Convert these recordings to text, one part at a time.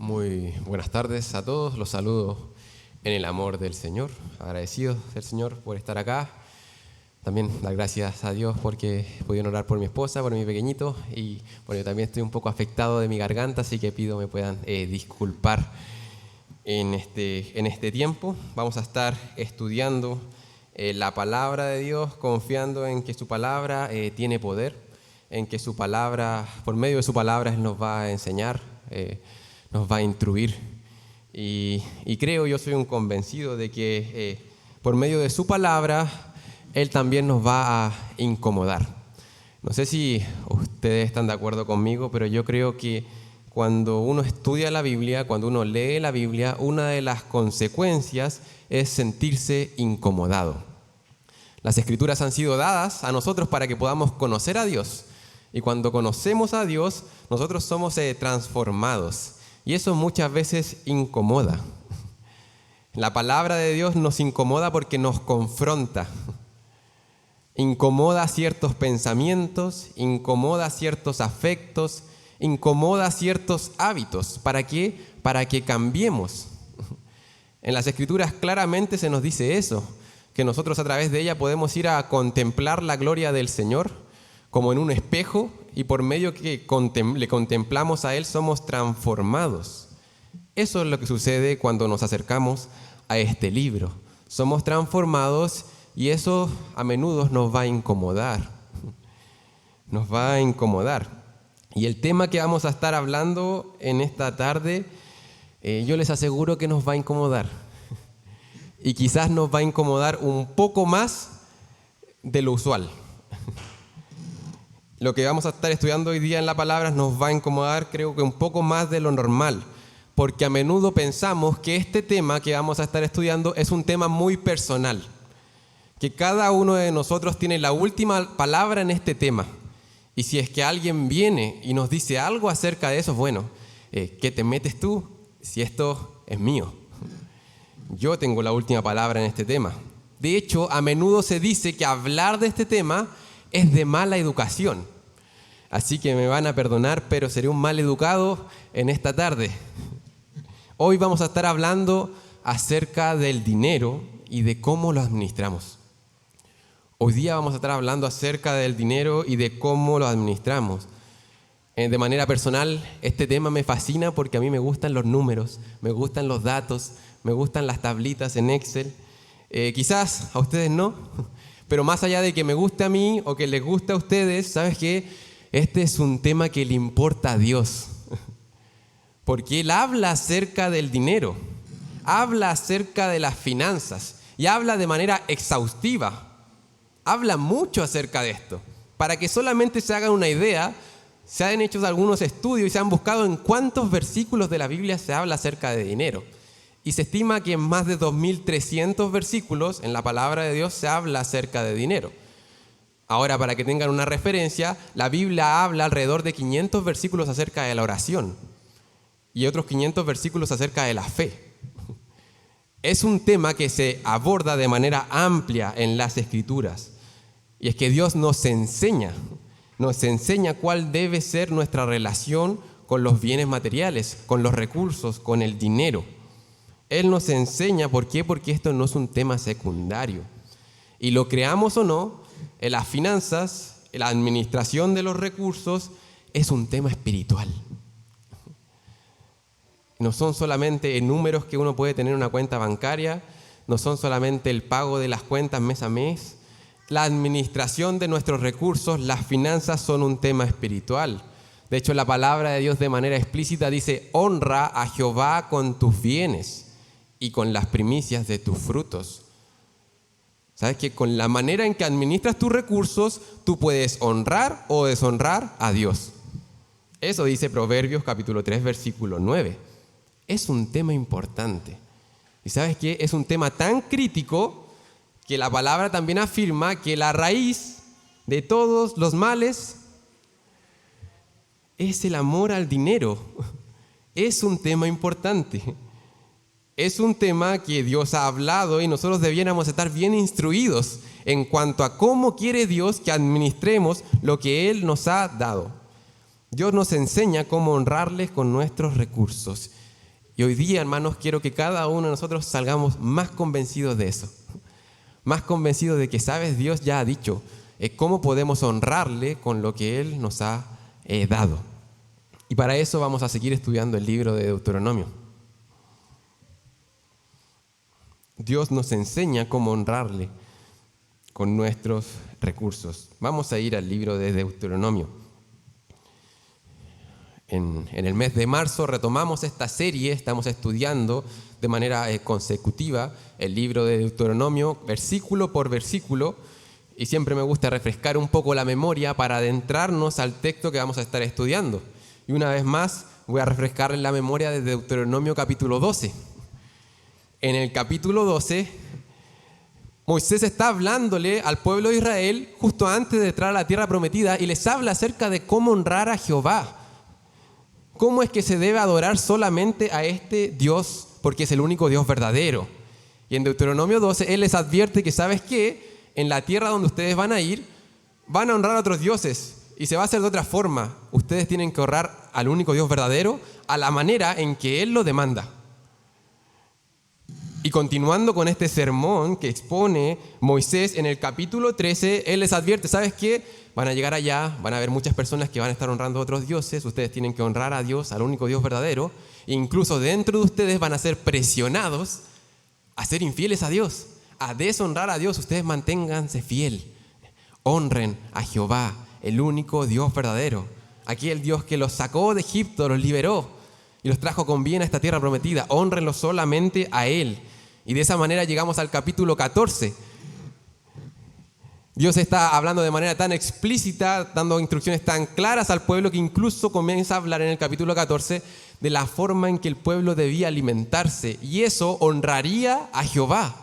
Muy buenas tardes a todos, los saludo en el amor del Señor, agradecidos del Señor por estar acá. También dar gracias a Dios porque pudieron orar por mi esposa, por mi pequeñito, y bueno, yo también estoy un poco afectado de mi garganta, así que pido me puedan disculpar en este tiempo. Vamos a estar estudiando la palabra de Dios, confiando en que su palabra tiene poder, en que su palabra, por medio de su palabra, Él nos va a enseñar, nos va a instruir. Y creo, yo soy un convencido de que por medio de su palabra, Él también nos va a incomodar. No sé si ustedes están de acuerdo conmigo, pero yo creo que cuando uno estudia la Biblia, cuando uno lee la Biblia, una de las consecuencias es sentirse incomodado. Las Escrituras han sido dadas a nosotros para que podamos conocer a Dios. Y cuando conocemos a Dios, nosotros somos transformados. Y eso muchas veces incomoda. La palabra de Dios nos incomoda porque nos confronta. Incomoda ciertos pensamientos, incomoda ciertos afectos, incomoda ciertos hábitos. ¿Para qué? Para que cambiemos. En las Escrituras claramente se nos dice eso, que nosotros a través de ella podemos ir a contemplar la gloria del Señor como en un espejo, y por medio que le contemplamos a Él somos transformados. Eso es lo que sucede cuando nos acercamos a este libro. Somos transformados y eso a menudo nos va a incomodar. Nos va a incomodar. Y el tema que vamos a estar hablando en esta tarde, yo les aseguro que nos va a incomodar. Y quizás nos va a incomodar un poco más de lo usual. Lo que vamos a estar estudiando hoy día en la palabra nos va a incomodar, creo que un poco más de lo normal, porque a menudo pensamos que este tema que vamos a estar estudiando es un tema muy personal, que cada uno de nosotros tiene la última palabra en este tema. Y si es que alguien viene y nos dice algo acerca de eso, bueno, ¿qué te metes tú si esto es mío? Yo tengo la última palabra en este tema. De hecho, a menudo se dice que hablar de este tema es de mala educación. Así que me van a perdonar, pero seré un mal educado en esta tarde. Hoy vamos a estar hablando acerca del dinero y de cómo lo administramos. Hoy día vamos a estar hablando acerca del dinero y de cómo lo administramos. De manera personal, este tema me fascina porque a mí me gustan los números, me gustan los datos, me gustan las tablitas en Excel. Quizás a ustedes no. Pero más allá de que me guste a mí o que les guste a ustedes, ¿sabes qué? Este es un tema que le importa a Dios. Porque Él habla acerca del dinero, habla acerca de las finanzas y habla de manera exhaustiva. Habla mucho acerca de esto. Para que solamente se hagan una idea, se han hecho algunos estudios y se han buscado en cuántos versículos de la Biblia se habla acerca de dinero. Y se estima que en más de 2.300 versículos en la palabra de Dios se habla acerca de dinero. Ahora, para que tengan una referencia, la Biblia habla alrededor de 500 versículos acerca de la oración y otros 500 versículos acerca de la fe. Es un tema que se aborda de manera amplia en las Escrituras. Y es que Dios nos enseña cuál debe ser nuestra relación con los bienes materiales, con los recursos, con el dinero. Él nos enseña, ¿por qué? Porque esto no es un tema secundario. Y lo creamos o no, las finanzas, la administración de los recursos, es un tema espiritual. No son solamente números que uno puede tener en una cuenta bancaria, no son solamente el pago de las cuentas mes a mes. La administración de nuestros recursos, las finanzas son un tema espiritual. De hecho, la palabra de Dios de manera explícita dice: honra a Jehová con tus bienes y con las primicias de tus frutos. ¿Sabes que con la manera en que administras tus recursos, tú puedes honrar o deshonrar a Dios? Eso dice Proverbios capítulo 3, versículo 9. Es un tema importante. ¿Y sabes qué? Es un tema tan crítico que la palabra también afirma que la raíz de todos los males es el amor al dinero. Es un tema importante. Es un tema que Dios ha hablado y nosotros debiéramos estar bien instruidos en cuanto a cómo quiere Dios que administremos lo que Él nos ha dado. Dios nos enseña cómo honrarles con nuestros recursos. Y hoy día, hermanos, quiero que cada uno de nosotros salgamos más convencidos de eso. Más convencidos de que, sabes, Dios ya ha dicho cómo podemos honrarle con lo que Él nos ha dado. Y para eso vamos a seguir estudiando el libro de Deuteronomio. Dios nos enseña cómo honrarle con nuestros recursos. Vamos a ir al libro de Deuteronomio. En el mes de marzo retomamos esta serie, estamos estudiando de manera consecutiva el libro de Deuteronomio, versículo por versículo, y siempre me gusta refrescar un poco la memoria para adentrarnos al texto que vamos a estar estudiando. Y una vez más voy a refrescar la memoria de Deuteronomio capítulo 12. En el capítulo 12, Moisés está hablándole al pueblo de Israel justo antes de entrar a la tierra prometida y les habla acerca de cómo honrar a Jehová. ¿Cómo es que se debe adorar solamente a este Dios? Porque es el único Dios verdadero. Y en Deuteronomio 12, Él les advierte que, ¿sabes qué? En la tierra donde ustedes van a ir, van a honrar a otros dioses. Y se va a hacer de otra forma. Ustedes tienen que honrar al único Dios verdadero a la manera en que Él lo demanda. Y continuando con este sermón que expone Moisés en el capítulo 13, Él les advierte, ¿sabes qué? Van a llegar allá, van a haber muchas personas que van a estar honrando a otros dioses, ustedes tienen que honrar a Dios, al único Dios verdadero, e incluso dentro de ustedes van a ser presionados a ser infieles a Dios, a deshonrar a Dios. Ustedes manténganse fiel, honren a Jehová, el único Dios verdadero, aquel Dios que los sacó de Egipto, los liberó y los trajo con bien a esta tierra prometida. Hónrenlo solamente a Él. Y de esa manera llegamos al capítulo 14. Dios está hablando de manera tan explícita, dando instrucciones tan claras al pueblo, que incluso comienza a hablar en el capítulo 14 de la forma en que el pueblo debía alimentarse. Y eso honraría a Jehová.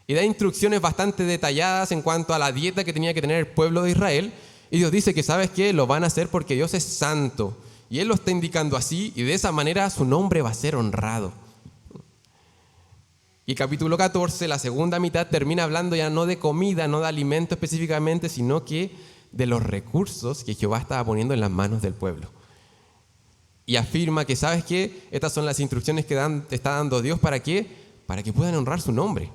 Y da instrucciones bastante detalladas en cuanto a la dieta que tenía que tener el pueblo de Israel. Y Dios dice que, ¿sabes qué? Lo van a hacer porque Dios es santo. Y Él lo está indicando así, y de esa manera su nombre va a ser honrado. Y capítulo 14, la segunda mitad, termina hablando ya no de comida, no de alimento específicamente, sino que de los recursos que Jehová estaba poniendo en las manos del pueblo. Y afirma que, ¿sabes qué? Estas son las instrucciones que te está dando Dios. ¿Para qué? Para que puedan honrar su nombre.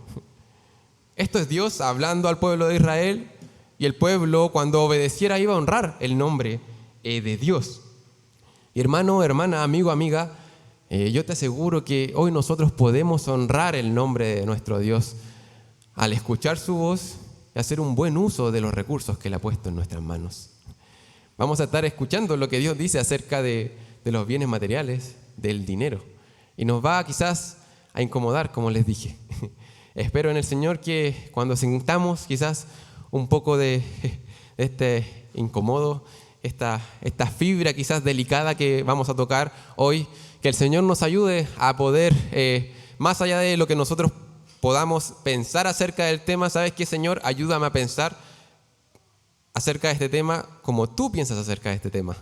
Esto es Dios hablando al pueblo de Israel, y el pueblo, cuando obedeciera, iba a honrar el nombre de Dios. Y hermano, hermana, amigo, amiga, yo te aseguro que hoy nosotros podemos honrar el nombre de nuestro Dios al escuchar su voz y hacer un buen uso de los recursos que Él ha puesto en nuestras manos. Vamos a estar escuchando lo que Dios dice acerca de los bienes materiales, del dinero. Y nos va quizás a incomodar, como les dije. Espero en el Señor que cuando sintamos quizás un poco de este incomodo, esta fibra quizás delicada que vamos a tocar hoy, que el Señor nos ayude a poder, más allá de lo que nosotros podamos pensar acerca del tema, ¿sabes qué, Señor? Ayúdame a pensar acerca de este tema como tú piensas acerca de este tema.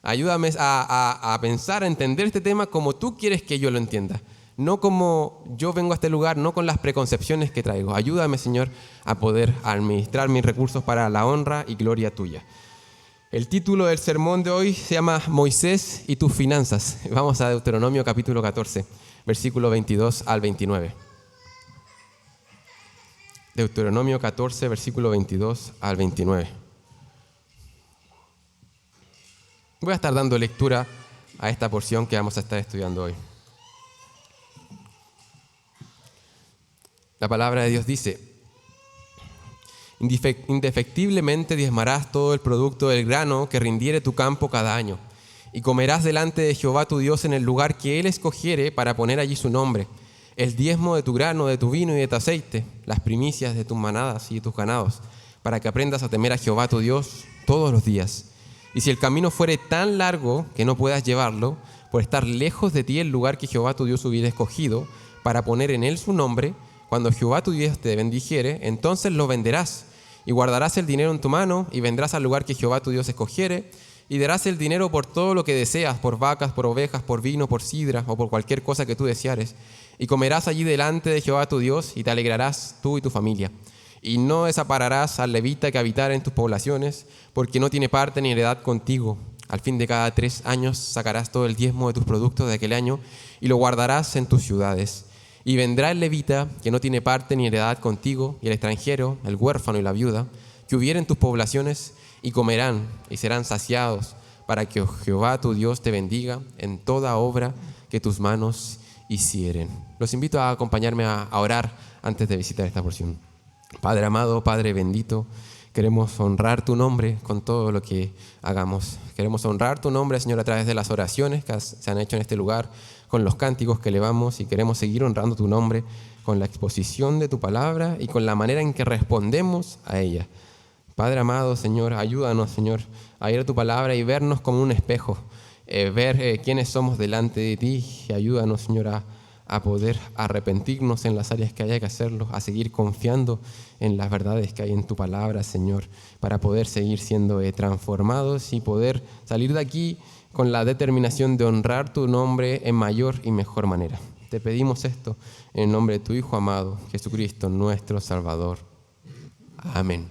Ayúdame a pensar, a entender este tema como tú quieres que yo lo entienda. No como yo vengo a este lugar, no con las preconcepciones que traigo. Ayúdame, Señor, a poder administrar mis recursos para la honra y gloria tuya. El título del sermón de hoy se llama Moisés y tus finanzas. Vamos a Deuteronomio capítulo 14, versículo 22 al 29. Deuteronomio 14, versículo 22 al 29. Voy a estar dando lectura a esta porción que vamos a estar estudiando hoy. La palabra de Dios dice: indefectiblemente diezmarás todo el producto del grano que rindiere tu campo cada año, y comerás delante de Jehová tu Dios en el lugar que Él escogiere para poner allí su nombre, el diezmo de tu grano, de tu vino y de tu aceite, las primicias de tus manadas y de tus ganados, para que aprendas a temer a Jehová tu Dios todos los días. Y si el camino fuere tan largo que no puedas llevarlo, por estar lejos de ti el lugar que Jehová tu Dios hubiera escogido para poner en él su nombre, cuando Jehová tu Dios te bendijere, entonces lo venderás, y guardarás el dinero en tu mano, y vendrás al lugar que Jehová tu Dios escogiere, y darás el dinero por todo lo que deseas, por vacas, por ovejas, por vino, por sidra, o por cualquier cosa que tú deseares. Y comerás allí delante de Jehová tu Dios, y te alegrarás tú y tu familia. Y no desampararás al levita que habitara en tus poblaciones, porque no tiene parte ni heredad contigo. Al fin de cada 3 años sacarás todo el diezmo de tus productos de aquel año y lo guardarás en tus ciudades. Y vendrá el levita, que no tiene parte ni heredad contigo, y el extranjero, el huérfano y la viuda, que hubiera en tus poblaciones, y comerán y serán saciados, para que Jehová tu Dios te bendiga en toda obra que tus manos hicieren. Los invito a acompañarme a orar antes de visitar esta porción. Padre amado, Padre bendito, queremos honrar tu nombre con todo lo que hagamos. Queremos honrar tu nombre, Señor, a través de las oraciones que se han hecho en este lugar, con los cánticos que elevamos, y queremos seguir honrando tu nombre con la exposición de tu palabra y con la manera en que respondemos a ella. Padre amado, Señor, ayúdanos, Señor, a ir a tu palabra y vernos como un espejo, ver quiénes somos delante de ti, y ayúdanos, Señor, a poder arrepentirnos en las áreas que haya que hacerlo, a seguir confiando en las verdades que hay en tu palabra, Señor, para poder seguir siendo transformados y poder salir de aquí con la determinación de honrar tu nombre en mayor y mejor manera. Te pedimos esto en el nombre de tu Hijo amado, Jesucristo, nuestro Salvador. Amén.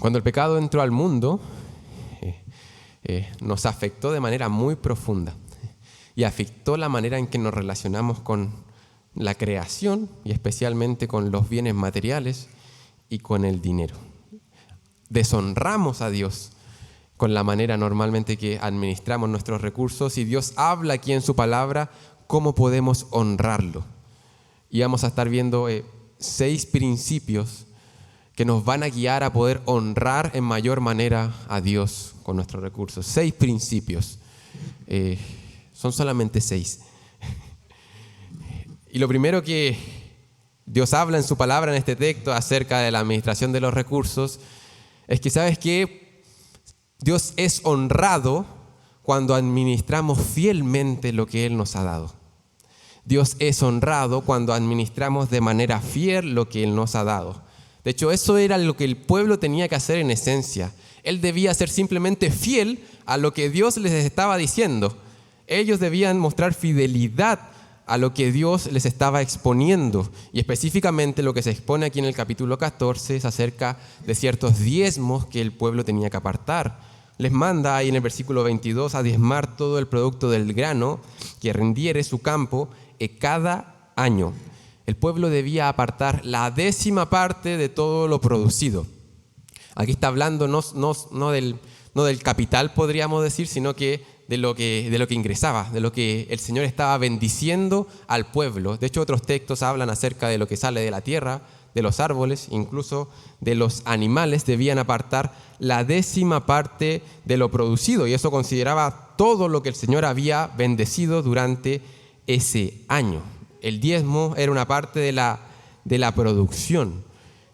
Cuando el pecado entró al mundo, nos afectó de manera muy profunda y afectó la manera en que nos relacionamos con la creación y especialmente con los bienes materiales y con el dinero. Deshonramos a Dios con la manera normalmente que administramos nuestros recursos, y Dios habla aquí en su palabra cómo podemos honrarlo. Y vamos a estar viendo 6 principios que nos van a guiar a poder honrar en mayor manera a Dios con nuestros recursos. 6 principios. Son solamente 6. Y lo primero que Dios habla en su palabra en este texto acerca de la administración de los recursos es que, ¿sabes qué? Dios es honrado cuando administramos fielmente lo que Él nos ha dado. Dios es honrado cuando administramos de manera fiel lo que Él nos ha dado. De hecho, eso era lo que el pueblo tenía que hacer en esencia. Él debía ser simplemente fiel a lo que Dios les estaba diciendo. Ellos debían mostrar fidelidad a lo que Dios les estaba exponiendo. Y específicamente lo que se expone aquí en el capítulo 14 es acerca de ciertos diezmos que el pueblo tenía que apartar. Les manda ahí en el versículo 22 a diezmar todo el producto del grano que rindiere su campo cada año. El pueblo debía apartar la 10ª parte de todo lo producido. Aquí está hablando no del capital, podríamos decir, sino que de lo que ingresaba, de lo que el Señor estaba bendiciendo al pueblo. De hecho, otros textos hablan acerca de lo que sale de la tierra, de los árboles, incluso de los animales. Debían apartar la 10ª parte de lo producido, y eso consideraba todo lo que el Señor había bendecido durante ese año. El diezmo era una parte de la producción,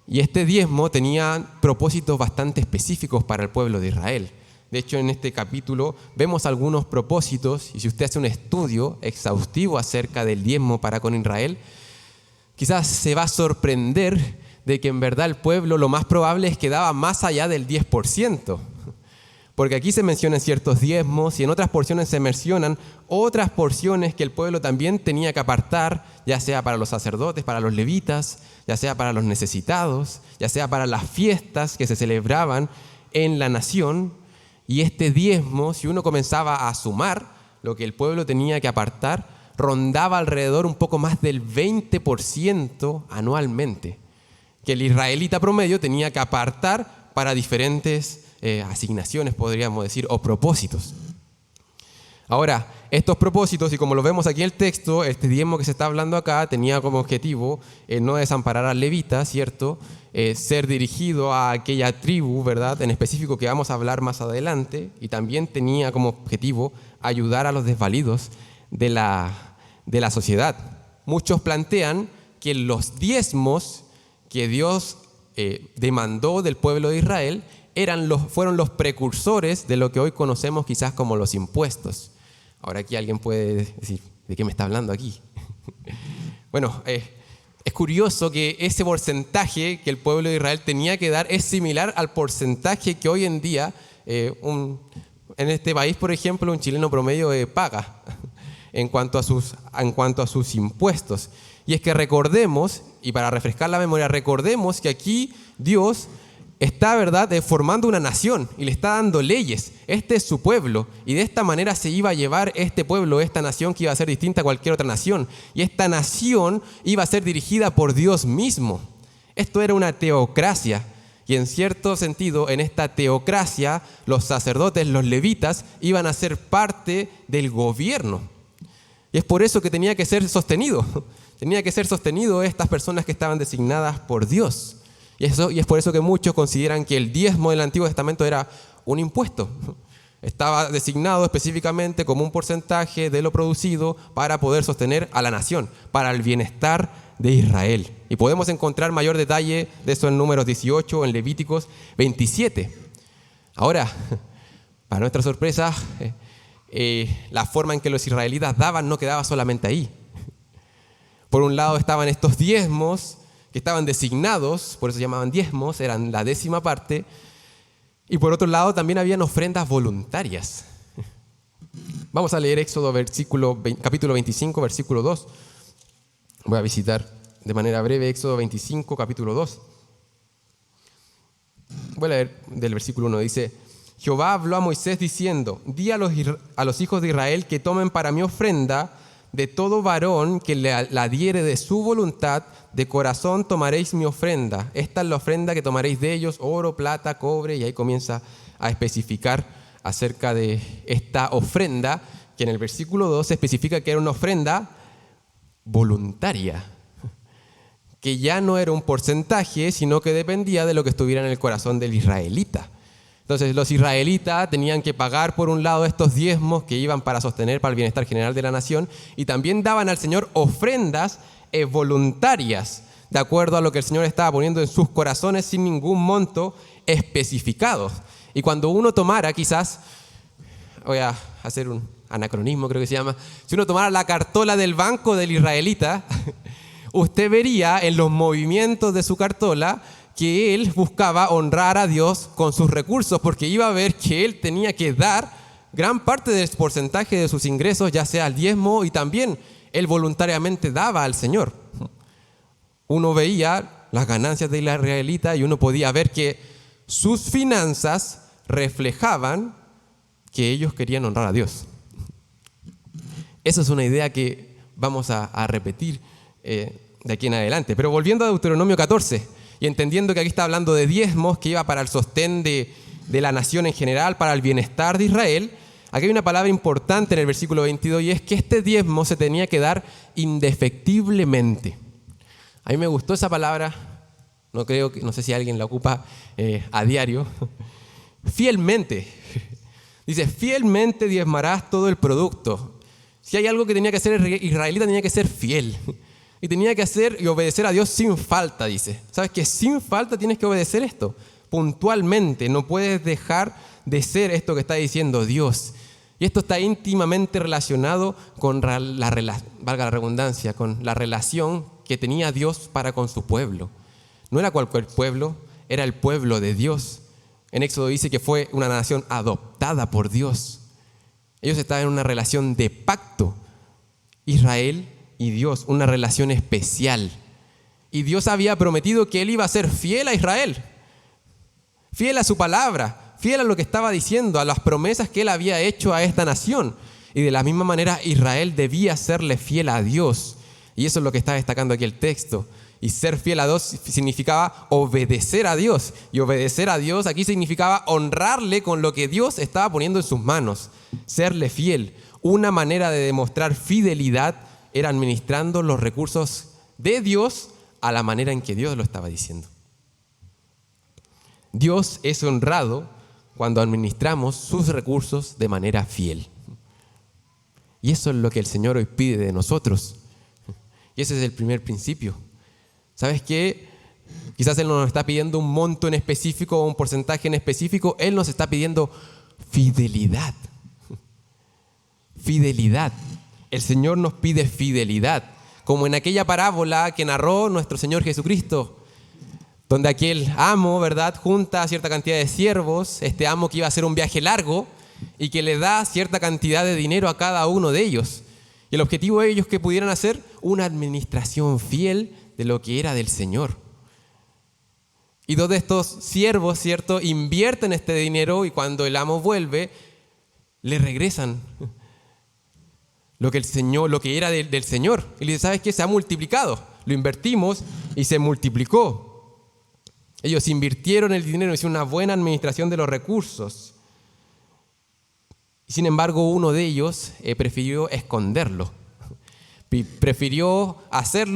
y este diezmo tenía propósitos bastante específicos para el pueblo de Israel. De hecho, en este capítulo vemos algunos propósitos, y si usted hace un estudio exhaustivo acerca del diezmo para con Israel, quizás se va a sorprender de que en verdad el pueblo lo más probable es que daba más allá del 10%. Porque aquí se mencionan ciertos diezmos y en otras porciones se mencionan otras porciones que el pueblo también tenía que apartar, ya sea para los sacerdotes, para los levitas, ya sea para los necesitados, ya sea para las fiestas que se celebraban en la nación. Y este diezmo, si uno comenzaba a sumar lo que el pueblo tenía que apartar, rondaba alrededor un poco más del 20% anualmente, que el israelita promedio tenía que apartar para diferentes asignaciones, podríamos decir, o propósitos. Ahora, estos propósitos, y como lo vemos aquí en el texto, este diezmo que se está hablando acá tenía como objetivo no desamparar al levita, ¿cierto? Ser dirigido a aquella tribu, ¿verdad? En específico que vamos a hablar más adelante, y también tenía como objetivo ayudar a los desvalidos de la sociedad. Muchos plantean que los diezmos que Dios demandó del pueblo de Israel fueron los precursores de lo que hoy conocemos quizás como los impuestos. Ahora aquí alguien puede decir, ¿de qué me está hablando aquí? Bueno, es curioso que ese porcentaje que el pueblo de Israel tenía que dar es similar al porcentaje que hoy en día en este país, por ejemplo, un chileno promedio paga en cuanto a sus impuestos. Y es que recordemos, y para refrescar la memoria, recordemos que aquí Dios está, ¿verdad?, formando una nación y le está dando leyes. Este es su pueblo y de esta manera se iba a llevar este pueblo, esta nación que iba a ser distinta a cualquier otra nación. Y esta nación iba a ser dirigida por Dios mismo. Esto era una teocracia y en cierto sentido en esta teocracia los sacerdotes, los levitas, iban a ser parte del gobierno. Y es por eso que tenía que ser sostenido. Tenía que ser sostenido estas personas que estaban designadas por Dios. Y es por eso que muchos consideran que el diezmo del Antiguo Testamento era un impuesto. Estaba designado específicamente como un porcentaje de lo producido para poder sostener a la nación, para el bienestar de Israel. Y podemos encontrar mayor detalle de eso en Números 18, en Levíticos 27. Ahora, para nuestra sorpresa, la forma en que los israelitas daban no quedaba solamente ahí. Por un lado estaban estos diezmos que estaban designados, por eso se llamaban diezmos, eran la 10ª parte, y por otro lado también habían ofrendas voluntarias. Vamos a leer Éxodo capítulo 25, versículo 2. Voy a visitar de manera breve Éxodo 25, capítulo 2. Voy a leer del versículo 1, dice: Jehová habló a Moisés diciendo: di a los hijos de Israel que tomen para mi ofrenda de todo varón que la diere de su voluntad, de corazón tomaréis mi ofrenda. Esta es la ofrenda que tomaréis de ellos: oro, plata, cobre. Y ahí comienza a especificar acerca de esta ofrenda, que en el versículo 2 se especifica que era una ofrenda voluntaria, que ya no era un porcentaje, sino que dependía de lo que estuviera en el corazón del israelita. Entonces los israelitas tenían que pagar por un lado estos diezmos que iban para sostener para el bienestar general de la nación, y también daban al Señor ofrendas voluntarias, de acuerdo a lo que el Señor estaba poniendo en sus corazones, sin ningún monto especificado. Y cuando uno tomara, quizás, voy a hacer un anacronismo, creo que se llama, si uno tomara la cartola del banco del israelita, usted vería en los movimientos de su cartola que él buscaba honrar a Dios con sus recursos, porque iba a ver que él tenía que dar gran parte del porcentaje de sus ingresos, ya sea el diezmo, y también él voluntariamente daba al Señor. Uno veía las ganancias de la israelita y uno podía ver que sus finanzas reflejaban que ellos querían honrar a Dios. Esa es una idea que vamos a repetir de aquí en adelante. Pero volviendo a Deuteronomio 14, y entendiendo que aquí está hablando de diezmos que iba para el sostén de la nación en general, para el bienestar de Israel, aquí hay una palabra importante en el versículo 22, y es que este diezmo se tenía que dar indefectiblemente. A mí me gustó esa palabra, no sé si alguien la ocupa a diario. Fielmente. Dice: fielmente diezmarás todo el producto. Si hay algo que tenía que hacer el israelita, tenía que ser fiel. Y tenía que hacer y obedecer a Dios sin falta, dice. ¿Sabes que sin falta tienes que obedecer esto? Puntualmente, no puedes dejar de ser esto que está diciendo Dios. Y esto está íntimamente relacionado con valga la redundancia, con la relación que tenía Dios para con su pueblo. No era cualquier pueblo, era el pueblo de Dios. En Éxodo dice que fue una nación adoptada por Dios. Ellos estaban en una relación de pacto. Israel y Dios, una relación especial. Y Dios había prometido que Él iba a ser fiel a Israel, fiel a su palabra, fiel a lo que estaba diciendo, a las promesas que Él había hecho a esta nación. Y de la misma manera Israel debía serle fiel a Dios. Y eso es lo que está destacando aquí el texto. Y ser fiel a Dios significaba obedecer a Dios. Y obedecer a Dios aquí significaba honrarle con lo que Dios estaba poniendo en sus manos. Serle fiel. Una manera de demostrar fidelidad era administrando los recursos de Dios a la manera en que Dios lo estaba diciendo. Dios es honrado cuando administramos sus recursos de manera fiel. Y eso es lo que el Señor hoy pide de nosotros. Y ese es el primer principio. ¿Sabes qué? Quizás Él no nos está pidiendo un monto en específico o un porcentaje en específico. Él nos está pidiendo fidelidad. Fidelidad. El Señor nos pide fidelidad, como en aquella parábola que narró nuestro Señor Jesucristo, donde aquel amo, ¿verdad?, junta cierta cantidad de siervos, este amo que iba a hacer un viaje largo y que le da cierta cantidad de dinero a cada uno de ellos. Y el objetivo de ellos que pudieran hacer una administración fiel de lo que era del Señor. Y dos de estos siervos, ¿cierto?, invierten este dinero y cuando el amo vuelve, le regresan lo que era del Señor. Y le dice, ¿sabes qué? Se ha multiplicado. Lo invertimos y se multiplicó. Ellos invirtieron el dinero, hicieron una buena administración de los recursos. Sin embargo, uno de ellos prefirió esconderlo. Prefirió hacer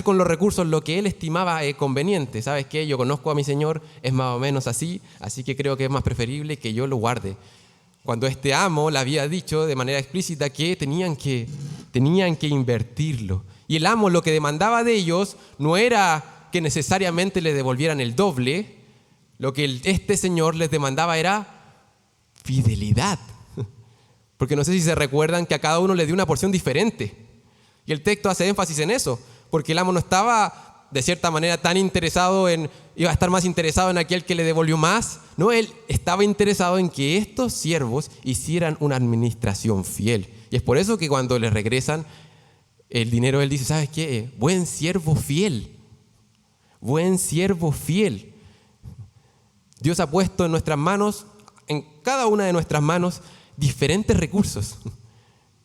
con los recursos lo que él estimaba conveniente. ¿Sabes qué? Yo conozco a mi Señor, es más o menos así que creo que es más preferible que yo lo guarde. Cuando este amo le había dicho de manera explícita que tenían que invertirlo. Y el amo lo que demandaba de ellos no era que necesariamente le devolvieran el doble. Lo que este señor les demandaba era fidelidad. Porque no sé si se recuerdan que a cada uno le dio una porción diferente. Y el texto hace énfasis en eso, porque el amo no estaba de cierta manera tan interesado iba a estar más interesado en aquel que le devolvió más. No, él estaba interesado en que estos siervos hicieran una administración fiel. Y es por eso que cuando le regresan el dinero, él dice, ¿sabes qué? Buen siervo fiel. Buen siervo fiel. Dios ha puesto en nuestras manos, en cada una de nuestras manos, diferentes recursos.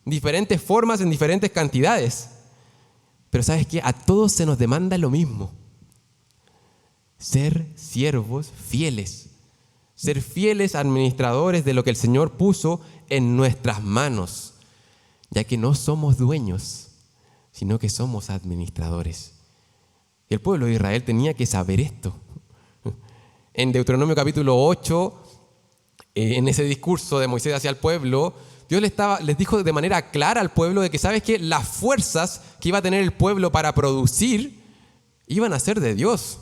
Diferentes formas, en diferentes cantidades. Pero ¿sabes qué? A todos se nos demanda lo mismo. Ser siervos fieles. Ser fieles administradores de lo que el Señor puso en nuestras manos. Ya que no somos dueños, sino que somos administradores. Y el pueblo de Israel tenía que saber esto. En Deuteronomio capítulo 8, en ese discurso de Moisés hacia el pueblo, Dios les dijo de manera clara al pueblo de que, ¿sabes qué? Las fuerzas que iba a tener el pueblo para producir iban a ser de Dios.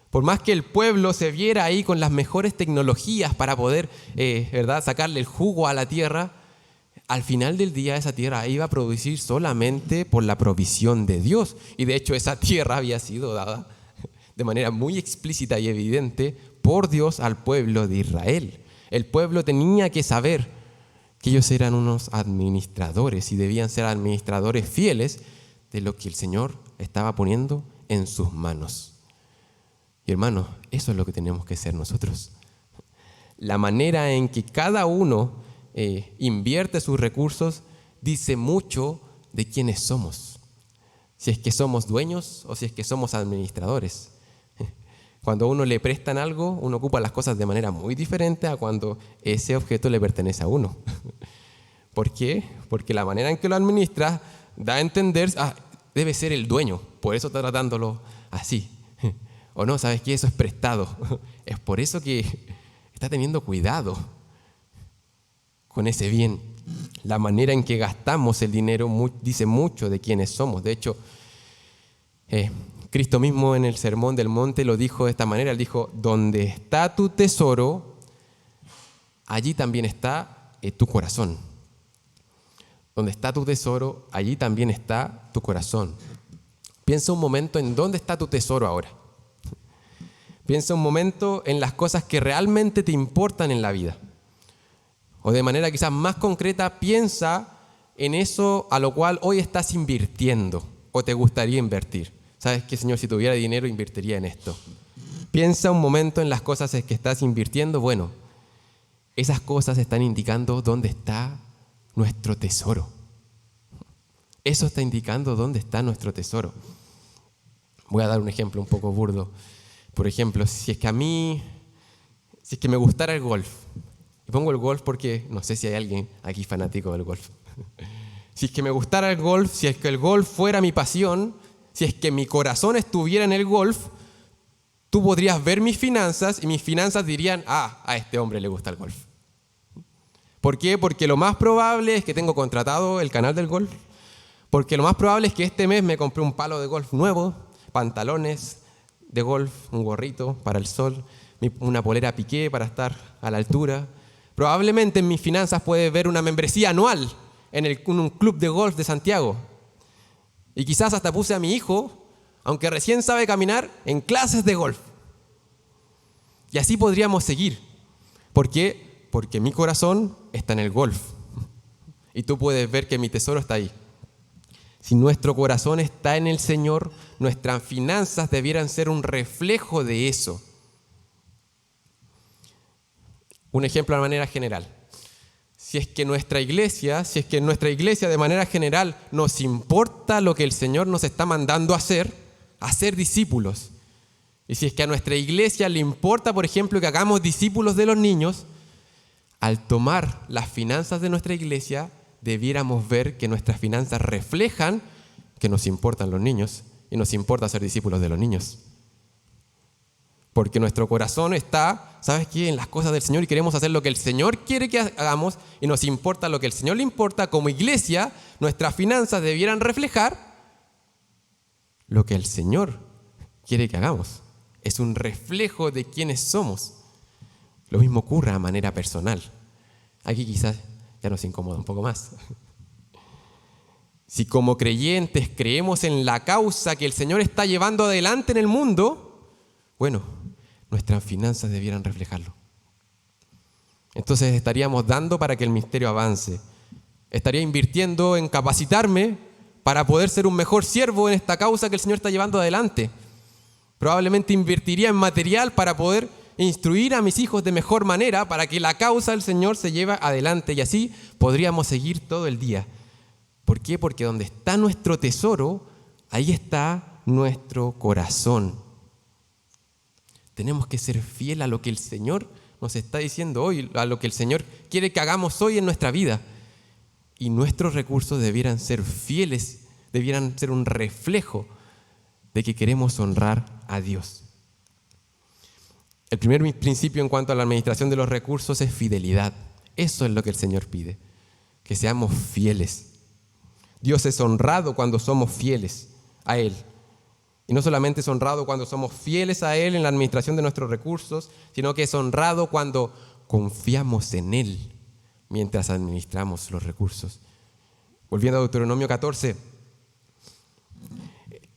Por más que el pueblo se viera ahí con las mejores tecnologías para poder ¿verdad?, sacarle el jugo a la tierra, al final del día esa tierra iba a producir solamente por la provisión de Dios. Y de hecho esa tierra había sido dada de manera muy explícita y evidente por Dios al pueblo de Israel. El pueblo tenía que saber que ellos eran unos administradores y debían ser administradores fieles de lo que el Señor estaba poniendo en sus manos. Y hermanos, eso es lo que tenemos que ser nosotros. La manera en que cada uno invierte sus recursos dice mucho de quiénes somos. Si es que somos dueños o si es que somos administradores. Cuando a uno le prestan algo, uno ocupa las cosas de manera muy diferente a cuando ese objeto le pertenece a uno. ¿Por qué? Porque la manera en que lo administra da a entender, debe ser el dueño, por eso está tratándolo así. O no, ¿sabes qué? Eso es prestado. Es por eso que está teniendo cuidado con ese bien. La manera en que gastamos el dinero dice mucho de quiénes somos. De hecho, Cristo mismo en el Sermón del Monte lo dijo de esta manera. Él dijo, donde está tu tesoro, allí también está tu corazón. Donde está tu tesoro, allí también está tu corazón. Piensa un momento en dónde está tu tesoro ahora. Piensa un momento en las cosas que realmente te importan en la vida. O de manera quizás más concreta, piensa en eso a lo cual hoy estás invirtiendo o te gustaría invertir. ¿Sabes qué, Señor? Si tuviera dinero, invertiría en esto. Piensa un momento en las cosas que estás invirtiendo. Bueno, esas cosas están indicando dónde está nuestro tesoro. Eso está indicando dónde está nuestro tesoro. Voy a dar un ejemplo un poco burdo. Por ejemplo, si es que me gustara el golf, y pongo el golf porque no sé si hay alguien aquí fanático del golf. Si es que me gustara el golf, si es que el golf fuera mi pasión, si es que mi corazón estuviera en el golf, tú podrías ver mis finanzas y mis finanzas dirían, a este hombre le gusta el golf. ¿Por qué? Porque lo más probable es que tengo contratado el canal del golf, porque lo más probable es que este mes me compré un palo de golf nuevo, pantalones de golf, un gorrito para el sol, una polera piqué para estar a la altura. Probablemente en mis finanzas puedes ver una membresía anual en un club de golf de Santiago. Y quizás hasta puse a mi hijo, aunque recién sabe caminar, en clases de golf. Y así podríamos seguir. ¿Por qué? Porque mi corazón está en el golf. Y tú puedes ver que mi tesoro está ahí. Si nuestro corazón está en el Señor, nuestras finanzas debieran ser un reflejo de eso. Un ejemplo de manera general. Si es que en nuestra iglesia de manera general nos importa lo que el Señor nos está mandando a hacer discípulos. Y si es que a nuestra iglesia le importa, por ejemplo, que hagamos discípulos de los niños, al tomar las finanzas de nuestra iglesia, debiéramos ver que nuestras finanzas reflejan que nos importan los niños y nos importa ser discípulos de los niños. Porque nuestro corazón está, ¿sabes qué?, en las cosas del Señor y queremos hacer lo que el Señor quiere que hagamos y nos importa lo que el Señor le importa. Como iglesia, nuestras finanzas debieran reflejar lo que el Señor quiere que hagamos. Es un reflejo de quiénes somos. Lo mismo ocurre de manera personal. Aquí quizás ya nos incomoda un poco más. Si como creyentes creemos en la causa que el Señor está llevando adelante en el mundo, bueno, nuestras finanzas debieran reflejarlo. Entonces estaríamos dando para que el ministerio avance. Estaría invirtiendo en capacitarme para poder ser un mejor siervo en esta causa que el Señor está llevando adelante. Probablemente invertiría en material para poder instruir a mis hijos de mejor manera para que la causa del Señor se lleve adelante. Y así podríamos seguir todo el día. ¿Por qué? Porque donde está nuestro tesoro, ahí está nuestro corazón. Tenemos que ser fiel a lo que el Señor nos está diciendo hoy, a lo que el Señor quiere que hagamos hoy en nuestra vida. Y nuestros recursos debieran ser fieles, debieran ser un reflejo de que queremos honrar a Dios. El primer principio en cuanto a la administración de los recursos es fidelidad. Eso es lo que el Señor pide, que seamos fieles. Dios es honrado cuando somos fieles a Él. Y no solamente es honrado cuando somos fieles a Él en la administración de nuestros recursos, sino que es honrado cuando confiamos en Él mientras administramos los recursos. Volviendo a Deuteronomio 14,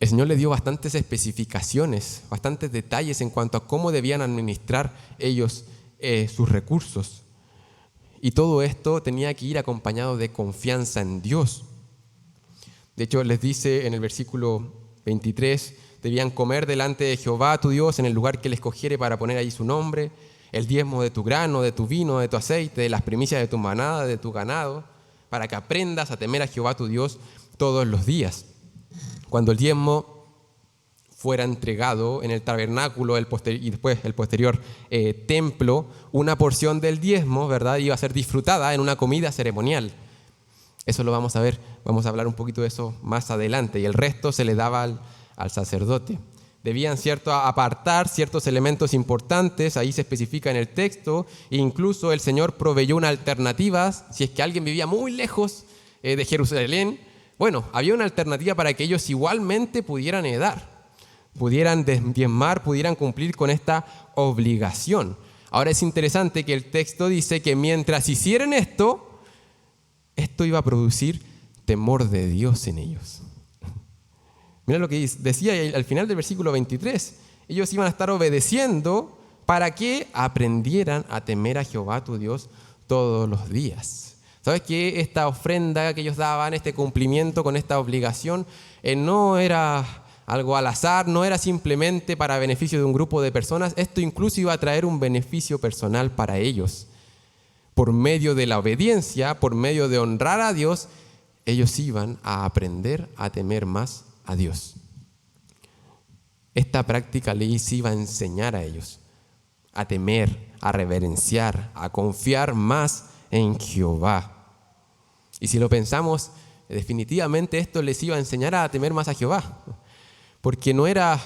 el Señor le dio bastantes especificaciones, bastantes detalles en cuanto a cómo debían administrar ellos sus recursos. Y todo esto tenía que ir acompañado de confianza en Dios. De hecho, les dice en el versículo 23, debían comer delante de Jehová tu Dios en el lugar que él escogiere para poner allí su nombre, el diezmo de tu grano, de tu vino, de tu aceite, de las primicias de tu manada, de tu ganado, para que aprendas a temer a Jehová tu Dios todos los días. Cuando el diezmo fuera entregado en el tabernáculo y después el posterior templo, una porción del diezmo, ¿verdad?, iba a ser disfrutada en una comida ceremonial. Eso lo vamos a ver, vamos a hablar un poquito de eso más adelante. Y el resto se le daba al sacerdote. Debían apartar ciertos elementos importantes, ahí se especifica en el texto, e incluso el Señor proveyó una alternativa, si es que alguien vivía muy lejos de Jerusalén, bueno, había una alternativa para que ellos igualmente pudieran dar, pudieran diezmar, pudieran cumplir con esta obligación. Ahora es interesante que el texto dice que mientras hicieran esto iba a producir temor de Dios en ellos. Mira lo que decía al final del versículo 23. Ellos iban a estar obedeciendo para que aprendieran a temer a Jehová tu Dios todos los días. ¿Sabes que esta ofrenda que ellos daban, este cumplimiento con esta obligación, no era algo al azar, no era simplemente para beneficio de un grupo de personas? Esto incluso iba a traer un beneficio personal para ellos. Por medio de la obediencia, por medio de honrar a Dios, ellos iban a aprender a temer más a Dios. Esta práctica les iba a enseñar a ellos a temer, a reverenciar, a confiar más en Jehová. Y si lo pensamos, definitivamente esto les iba a enseñar a temer más a Jehová, porque no era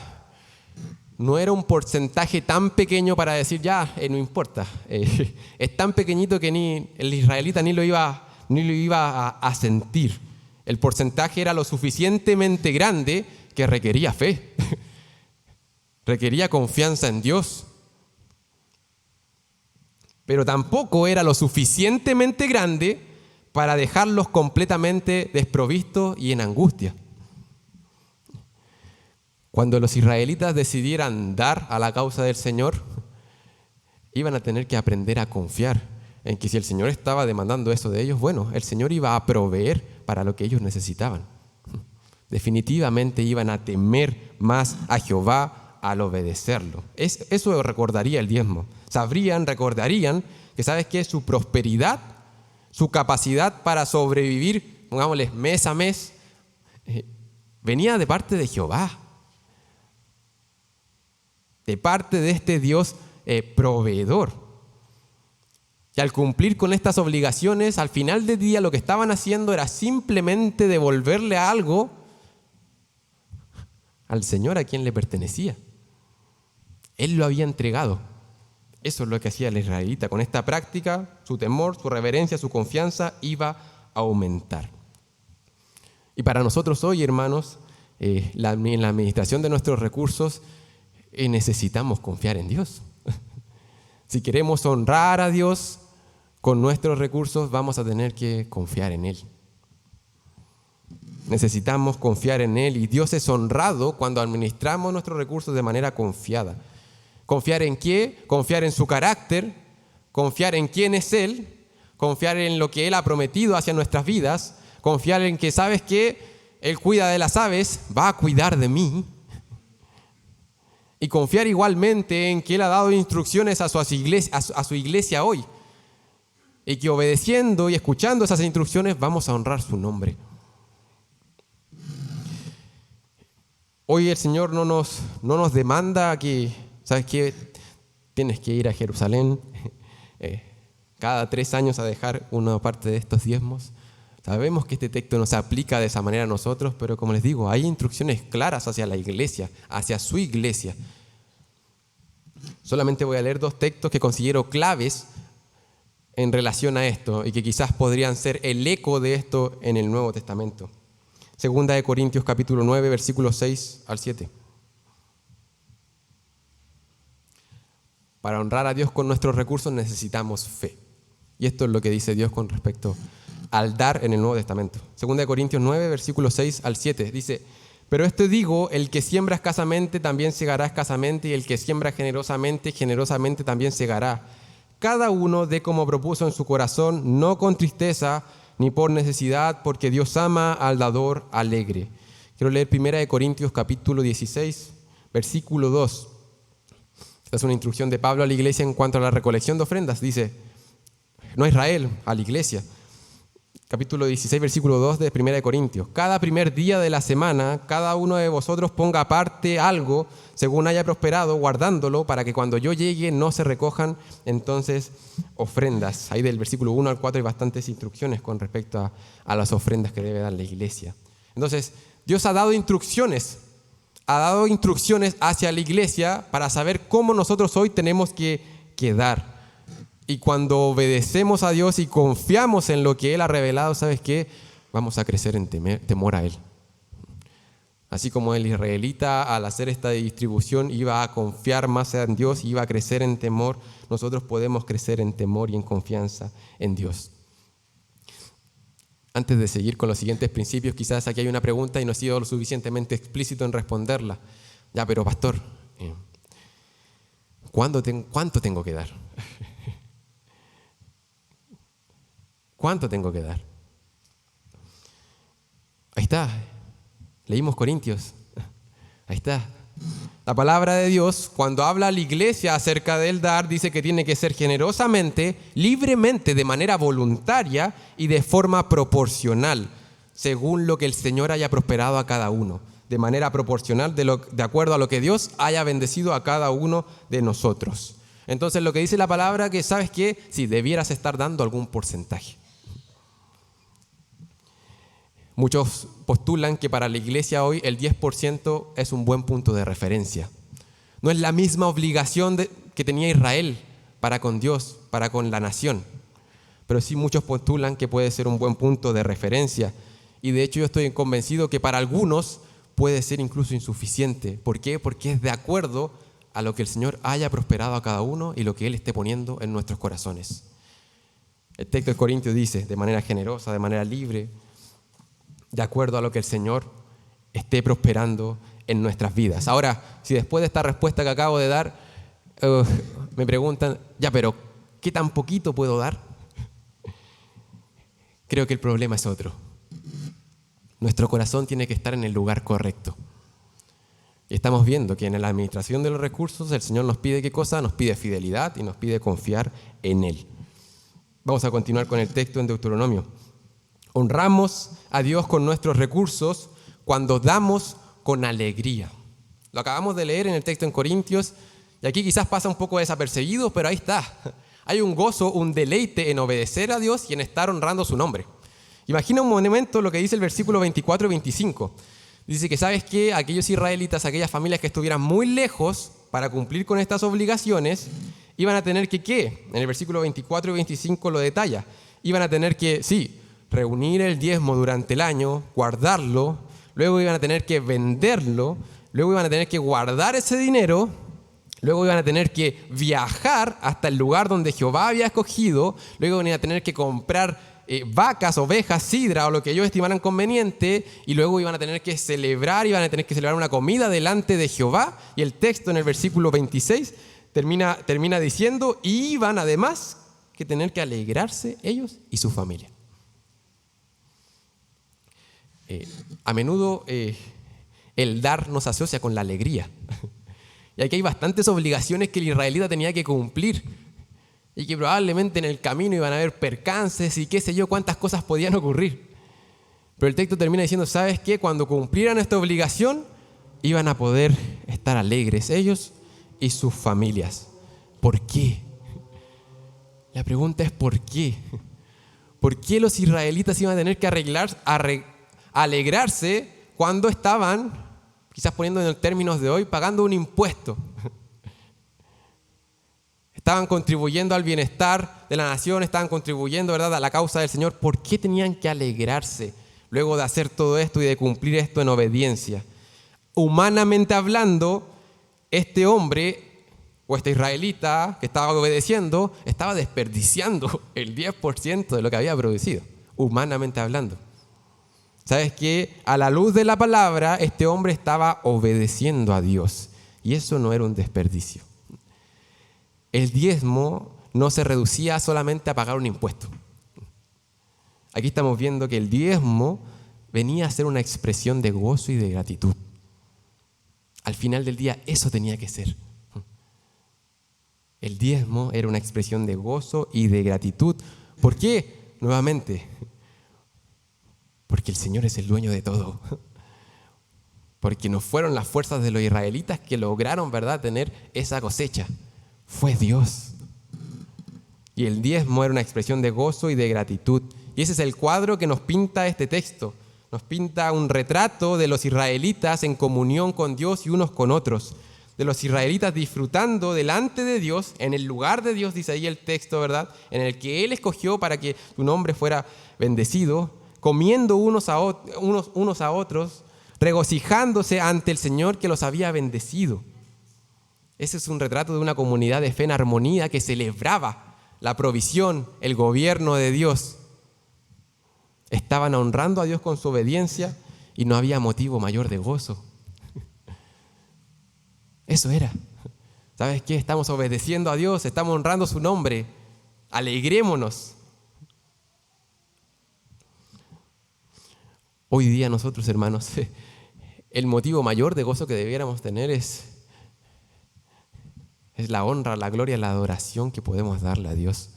un porcentaje tan pequeño para decir ya, no importa. Es tan pequeñito que ni el israelita ni lo iba a sentir. El porcentaje era lo suficientemente grande que requería fe, requería confianza en Dios. Pero tampoco era lo suficientemente grande para dejarlos completamente desprovistos y en angustia. Cuando los israelitas decidieran dar a la causa del Señor, iban a tener que aprender a confiar en que si el Señor estaba demandando eso de ellos, bueno, el Señor iba a proveer para lo que ellos necesitaban. Definitivamente iban a temer más a Jehová al obedecerlo. Eso recordaría el diezmo. Recordarían que, ¿sabes qué? Su prosperidad, su capacidad para sobrevivir, pongámosle mes a mes, venía de parte de Jehová, de parte de este Dios proveedor. Y al cumplir con estas obligaciones, al final del día lo que estaban haciendo era simplemente devolverle algo al Señor a quien le pertenecía. Él lo había entregado. Eso es lo que hacía el israelita. Con esta práctica, su temor, su reverencia, su confianza iba a aumentar. Y para nosotros hoy, hermanos, en la administración de nuestros recursos, necesitamos confiar en Dios. Si queremos honrar a Dios con nuestros recursos, vamos a tener que confiar en Él. Necesitamos confiar en Él, y Dios es honrado cuando administramos nuestros recursos de manera confiada. ¿Confiar en qué? Confiar en su carácter, confiar en quién es Él, confiar en lo que Él ha prometido hacia nuestras vidas, confiar en que, ¿sabes qué? Él cuida de las aves, va a cuidar de mí. Y confiar igualmente en que Él ha dado instrucciones a su iglesia hoy. Y que obedeciendo y escuchando esas instrucciones vamos a honrar su nombre. Hoy el Señor no nos demanda que, ¿sabes qué? Tienes que ir a Jerusalén cada 3 años a dejar una parte de estos diezmos. Sabemos que este texto no se aplica de esa manera a nosotros, pero como les digo, hay instrucciones claras hacia la iglesia, hacia su iglesia. Solamente voy a leer 2 textos que considero claves en relación a esto y que quizás podrían ser el eco de esto en el Nuevo Testamento. Segunda de Corintios capítulo 9, versículos 6 al 7. Para honrar a Dios con nuestros recursos necesitamos fe. Y esto es lo que dice Dios con respecto al dar en el Nuevo Testamento. Segunda de Corintios 9, versículos 6 al 7. Dice: pero esto digo, el que siembra escasamente también segará escasamente, y el que siembra generosamente, generosamente también segará. Cada uno dé como propuso en su corazón, no con tristeza ni por necesidad, porque Dios ama al dador alegre. Quiero leer 1 Corintios capítulo 16, versículo 2. Esta es una instrucción de Pablo a la iglesia en cuanto a la recolección de ofrendas. Dice, no a Israel, a la iglesia. Capítulo 16, versículo 2 de 1 Corintios. Cada primer día de la semana, cada uno de vosotros ponga aparte algo, según haya prosperado, guardándolo, para que cuando yo llegue no se recojan entonces ofrendas. Ahí del versículo 1 al 4 hay bastantes instrucciones con respecto a las ofrendas que debe dar la iglesia. Entonces, Dios ha dado instrucciones hacia la iglesia para saber cómo nosotros hoy tenemos que dar. Y cuando obedecemos a Dios y confiamos en lo que Él ha revelado, ¿sabes qué? Vamos a crecer en temor a Él. Así como el israelita al hacer esta distribución iba a confiar más en Dios, iba a crecer en temor, nosotros podemos crecer en temor y en confianza en Dios. Antes de seguir con los siguientes principios, quizás aquí hay una pregunta y no he sido lo suficientemente explícito en responderla. Ya, pero pastor, ¿cuánto tengo que dar? ¿Cuánto tengo que dar? Ahí está. Leímos Corintios. Ahí está. La palabra de Dios, cuando habla a la iglesia acerca del dar, dice que tiene que ser generosamente, libremente, de manera voluntaria y de forma proporcional, según lo que el Señor haya prosperado a cada uno. De manera proporcional, de acuerdo a lo que Dios haya bendecido a cada uno de nosotros. Entonces, lo que dice la palabra, que ¿sabes qué? Si debieras estar dando algún porcentaje. Muchos postulan que para la iglesia hoy el 10% es un buen punto de referencia. No es la misma obligación que tenía Israel para con Dios, para con la nación. Pero sí muchos postulan que puede ser un buen punto de referencia. Y de hecho yo estoy convencido que para algunos puede ser incluso insuficiente. ¿Por qué? Porque es de acuerdo a lo que el Señor haya prosperado a cada uno y lo que Él esté poniendo en nuestros corazones. El texto de Corintios dice, de manera generosa, de manera libre, de acuerdo a lo que el Señor esté prosperando en nuestras vidas. Ahora, si después de esta respuesta que acabo de dar, me preguntan, ya, pero ¿qué tan poquito puedo dar? Creo que el problema es otro. Nuestro corazón tiene que estar en el lugar correcto. Y estamos viendo que en la administración de los recursos el Señor nos pide ¿qué cosa? Nos pide fidelidad y nos pide confiar en Él. Vamos a continuar con el texto en Deuteronomio. Honramos a Dios con nuestros recursos cuando damos con alegría. Lo acabamos de leer en el texto en Corintios y aquí quizás pasa un poco desapercibido, pero ahí está. Hay un gozo, un deleite en obedecer a Dios y en estar honrando su nombre. Imagina un momento lo que dice el versículo 24 y 25. Dice que, ¿sabes qué? Aquellos israelitas, aquellas familias que estuvieran muy lejos para cumplir con estas obligaciones, iban a tener que, ¿qué? En el versículo 24 y 25 lo detalla. Iban a tener que, sí, reunir el diezmo durante el año, guardarlo, luego iban a tener que venderlo, luego iban a tener que guardar ese dinero, luego iban a tener que viajar hasta el lugar donde Jehová había escogido, luego iban a tener que comprar vacas, ovejas, sidra o lo que ellos estimaran conveniente, y luego iban a tener que celebrar una comida delante de Jehová. Y el texto en el versículo 26 termina diciendo, y iban además que tener que alegrarse ellos y su familia. A menudo el dar nos asocia con la alegría. Y aquí hay bastantes obligaciones que el israelita tenía que cumplir y que probablemente en el camino iban a haber percances y qué sé yo, cuántas cosas podían ocurrir. Pero el texto termina diciendo, ¿sabes qué? Cuando cumplieran esta obligación, iban a poder estar alegres ellos y sus familias. ¿Por qué? La pregunta es ¿por qué? ¿Por qué los israelitas iban a tener que alegrarse cuando estaban, quizás poniendo en términos de hoy, pagando un impuesto? Estaban contribuyendo al bienestar de la nación, estaban contribuyendo, ¿verdad?, a la causa del Señor. ¿Por qué tenían que alegrarse luego de hacer todo esto y de cumplir esto en obediencia? Humanamente hablando, este hombre o este israelita que estaba obedeciendo estaba desperdiciando el 10% de lo que había producido, humanamente hablando. ¿Sabes qué? A la luz de la palabra, este hombre estaba obedeciendo a Dios y eso no era un desperdicio. El diezmo no se reducía solamente a pagar un impuesto. Aquí estamos viendo que el diezmo venía a ser una expresión de gozo y de gratitud. Al final del día, eso tenía que ser. El diezmo era una expresión de gozo y de gratitud. ¿Por qué? Nuevamente, porque el Señor es el dueño de todo. Porque no fueron las fuerzas de los israelitas que lograron, ¿verdad?, tener esa cosecha. Fue Dios. Y el diezmo era una expresión de gozo y de gratitud. Y ese es el cuadro que nos pinta este texto. Nos pinta un retrato de los israelitas en comunión con Dios y unos con otros. De los israelitas disfrutando delante de Dios, en el lugar de Dios, dice ahí el texto, ¿verdad?, en el que Él escogió para que su nombre fuera bendecido, comiendo unos a otros, regocijándose ante el Señor que los había bendecido. Ese es un retrato de una comunidad de fe en armonía que celebraba la provisión, el gobierno de Dios. Estaban honrando a Dios con su obediencia y no había motivo mayor de gozo. Eso era. ¿Sabes qué? Estamos obedeciendo a Dios, estamos honrando su nombre. Alegrémonos. Hoy día nosotros, hermanos, el motivo mayor de gozo que debiéramos tener es la honra, la gloria, la adoración que podemos darle a Dios.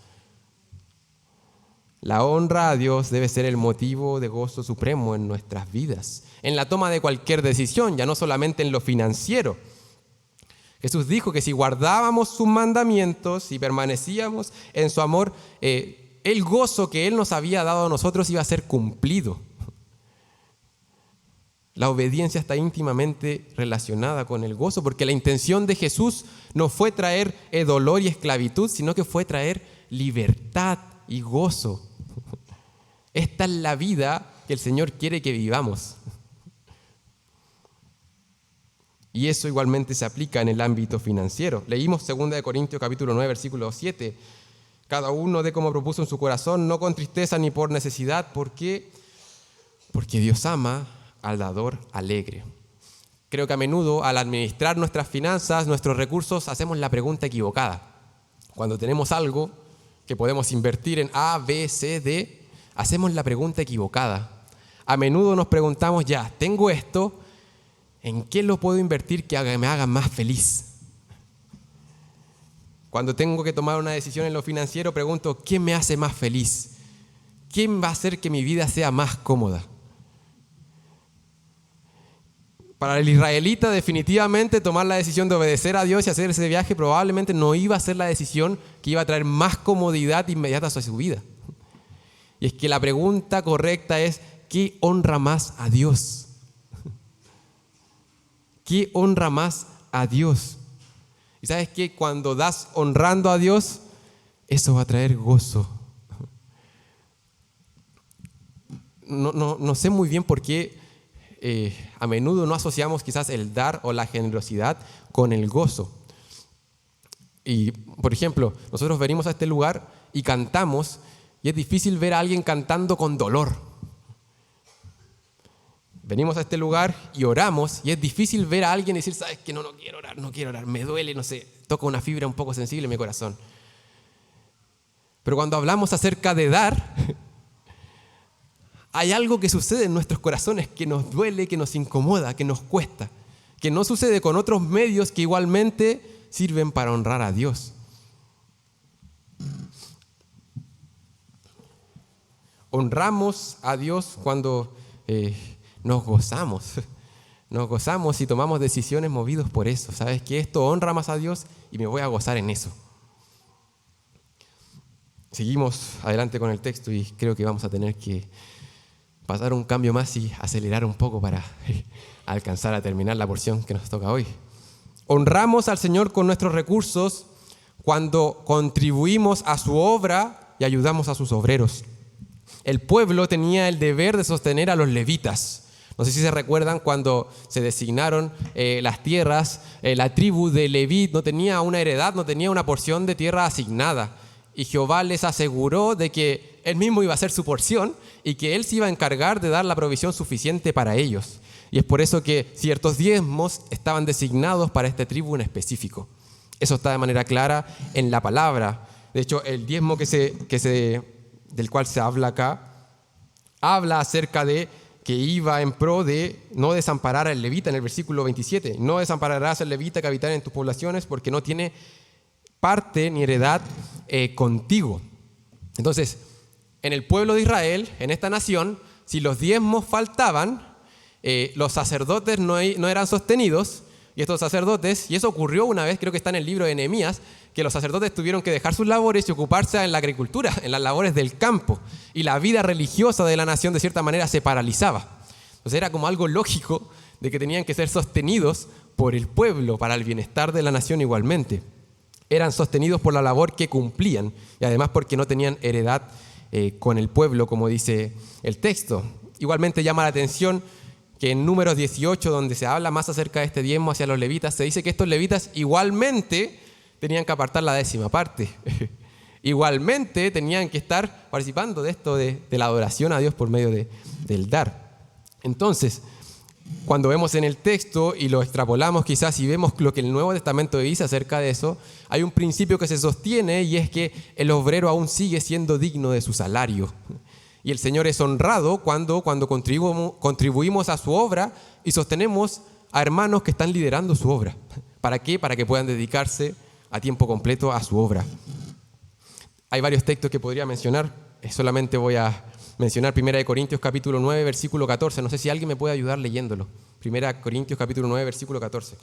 La honra a Dios debe ser el motivo de gozo supremo en nuestras vidas, en la toma de cualquier decisión, ya no solamente en lo financiero. Jesús dijo que si guardábamos sus mandamientos y permanecíamos en su amor, el gozo que Él nos había dado a nosotros iba a ser cumplido. La obediencia está íntimamente relacionada con el gozo, porque la intención de Jesús no fue traer dolor y esclavitud, sino que fue traer libertad y gozo. Esta es la vida que el Señor quiere que vivamos. Y eso igualmente se aplica en el ámbito financiero. Leímos 2 Corintios capítulo 9, versículo 7. Cada uno dé como propuso en su corazón, no con tristeza ni por necesidad. ¿Por qué? Porque Dios ama al dador alegre. Creo que a menudo al administrar nuestras finanzas, nuestros recursos, hacemos la pregunta equivocada. Cuando tenemos algo que podemos invertir en A, B, C, D, hacemos la pregunta equivocada. a menudo nos preguntamos, ya, tengo esto, ¿en qué lo puedo invertir que me haga más feliz? Cuando tengo que tomar una decisión en lo financiero, pregunto, ¿qué me hace más feliz? ¿Quién va a hacer que mi vida sea más cómoda? Para el israelita, definitivamente tomar la decisión de obedecer a Dios y hacer ese viaje probablemente no iba a ser la decisión que iba a traer más comodidad inmediata a su vida. Y es que la pregunta correcta es, ¿qué honra más a Dios? ¿Qué honra más a Dios? Y sabes que cuando das honrando a Dios, eso va a traer gozo. No sé muy bien por qué a menudo no asociamos quizás el dar o la generosidad con el gozo. Y, por ejemplo, nosotros venimos a este lugar y cantamos, y es difícil ver a alguien cantando con dolor. Venimos a este lugar y oramos, y es difícil ver a alguien decir, ¿sabes qué? No quiero orar, me duele, no sé, toca una fibra un poco sensible en mi corazón. Pero cuando hablamos acerca de dar, hay algo que sucede en nuestros corazones que nos duele, que nos incomoda, que nos cuesta, que no sucede con otros medios que igualmente sirven para honrar a Dios. Honramos a Dios cuando nos gozamos y tomamos decisiones movidos por eso. ¿Sabes qué? Esto honra más a Dios y me voy a gozar en eso. Seguimos adelante con el texto y creo que vamos a tener que pasar un cambio más y acelerar un poco para alcanzar a terminar la porción que nos toca hoy. Honramos al Señor con nuestros recursos cuando contribuimos a su obra y ayudamos a sus obreros. El pueblo tenía el deber de sostener a los levitas. No sé si se recuerdan cuando se designaron las tierras, la tribu de Leví no tenía una heredad, no tenía una porción de tierra asignada. Y Jehová les aseguró de que Él mismo iba a hacer su porción y que Él se iba a encargar de dar la provisión suficiente para ellos. Y es por eso que ciertos diezmos estaban designados para esta tribu en específico. Eso está de manera clara en la palabra. De hecho, el diezmo del cual se habla acá, habla acerca de que iba en pro de no desamparar al levita en el versículo 27. No desampararás al levita que habitar en tus poblaciones porque no tiene parte ni heredad contigo. Entonces, en el pueblo de Israel, en esta nación, si los diezmos faltaban, los sacerdotes no eran sostenidos, y estos sacerdotes, y eso ocurrió una vez, creo que está en el libro de Nehemías, que los sacerdotes tuvieron que dejar sus labores y ocuparse en la agricultura, en las labores del campo, y la vida religiosa de la nación de cierta manera se paralizaba. Entonces era como algo lógico de que tenían que ser sostenidos por el pueblo para el bienestar de la nación igualmente. Eran sostenidos por la labor que cumplían y además porque no tenían heredad con el pueblo, como dice el texto. Igualmente llama la atención que en Números 18, donde se habla más acerca de este diezmo hacia los levitas, se dice que estos levitas igualmente tenían que apartar la 10ª parte. Igualmente tenían que estar participando de esto, de la adoración a Dios por medio del dar. Entonces, cuando vemos en el texto y lo extrapolamos quizás y vemos lo que el Nuevo Testamento dice acerca de eso, hay un principio que se sostiene y es que el obrero aún sigue siendo digno de su salario. Y el Señor es honrado cuando contribuimos a su obra y sostenemos a hermanos que están liderando su obra. ¿Para qué? Para que puedan dedicarse a tiempo completo a su obra. Hay varios textos que podría mencionar, solamente voy a mencionar 1 Corintios capítulo 9, versículo 14. No sé si alguien me puede ayudar leyéndolo. 1 Corintios capítulo 9, versículo 14.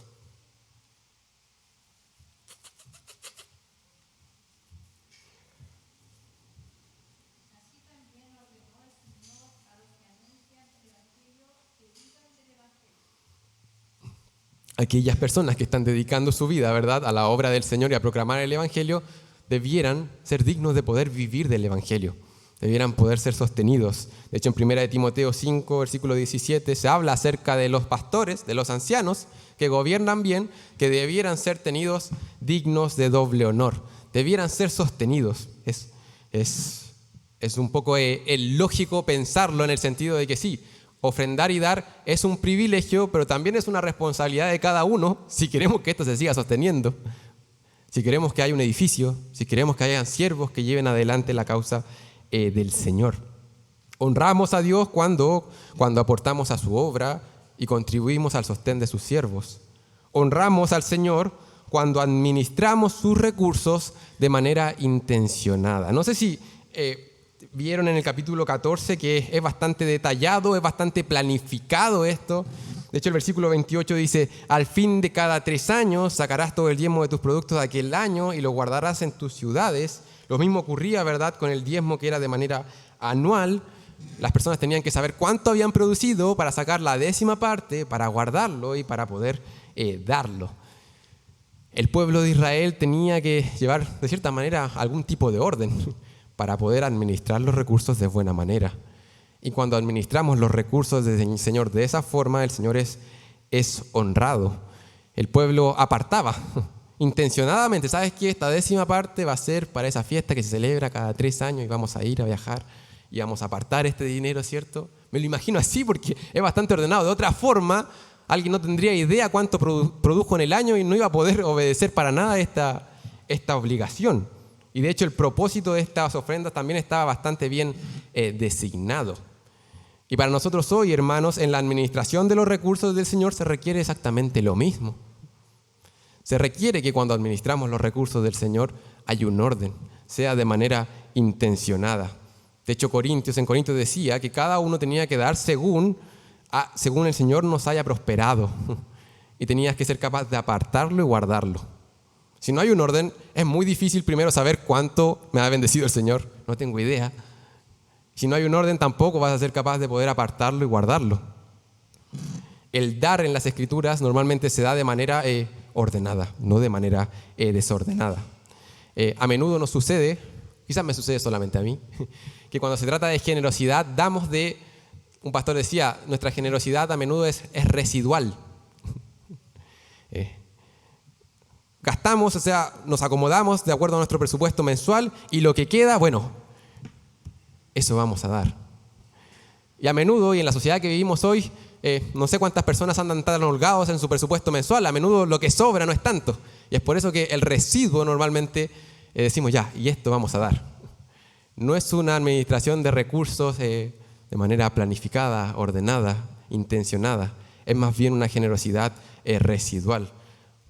Aquellas personas que están dedicando su vida, ¿verdad?, a la obra del Señor y a proclamar el Evangelio, debieran ser dignos de poder vivir del Evangelio. Debieran poder ser sostenidos. De hecho, en 1 Timoteo 5, versículo 17, se habla acerca de los pastores, de los ancianos, que gobiernan bien, que debieran ser tenidos dignos de doble honor. Debieran ser sostenidos. Es un poco lógico pensarlo en el sentido de que sí, ofrendar y dar es un privilegio, pero también es una responsabilidad de cada uno si queremos que esto se siga sosteniendo, si queremos que haya un edificio, si queremos que haya siervos que lleven adelante la causa del Señor. Honramos a Dios cuando aportamos a su obra y contribuimos al sostén de sus siervos. Honramos al Señor cuando administramos sus recursos de manera intencionada. No sé si vieron en el capítulo 14 que es bastante detallado, es bastante planificado esto. De hecho, el versículo 28 dice: al fin de cada 3 años sacarás todo el diezmo de tus productos de aquel año y lo guardarás en tus ciudades. Lo mismo ocurría, ¿verdad?, con el diezmo, que era de manera anual. Las personas tenían que saber cuánto habían producido para sacar la 10ª parte, para guardarlo y para poder darlo. El pueblo de Israel tenía que llevar, de cierta manera, algún tipo de orden para poder administrar los recursos de buena manera. Y cuando administramos los recursos del Señor de esa forma, el Señor es honrado. El pueblo apartaba intencionadamente: ¿sabes qué? Esta 10ª parte va a ser para esa fiesta que se celebra cada 3 años y vamos a ir a viajar y vamos a apartar este dinero, ¿cierto? Me lo imagino así porque es bastante ordenado. De otra forma, alguien no tendría idea cuánto produjo en el año y no iba a poder obedecer para nada esta obligación. Y de hecho el propósito de estas ofrendas también estaba bastante bien designado. Y para nosotros hoy, hermanos, en la administración de los recursos del Señor se requiere exactamente lo mismo. Se requiere que cuando administramos los recursos del Señor haya un orden, sea de manera intencionada. De hecho, en Corintios decía que cada uno tenía que dar según el Señor nos haya prosperado. Y tenías que ser capaz de apartarlo y guardarlo. Si no hay un orden, es muy difícil primero saber cuánto me ha bendecido el Señor. No tengo idea. Si no hay un orden, tampoco vas a ser capaz de poder apartarlo y guardarlo. El dar en las Escrituras normalmente se da de manera ordenada, no de manera desordenada. A menudo nos sucede, quizás me sucede solamente a mí, que cuando se trata de generosidad damos un pastor decía, nuestra generosidad a menudo es residual. Gastamos, o sea, nos acomodamos de acuerdo a nuestro presupuesto mensual y lo que queda, bueno, eso vamos a dar. Y a menudo, y en la sociedad que vivimos hoy, no sé cuántas personas andan tan holgados en su presupuesto mensual. A menudo lo que sobra no es tanto. Y es por eso que el residuo normalmente decimos ya, y esto vamos a dar. No es una administración de recursos de manera planificada, ordenada, intencionada. Es más bien una generosidad residual.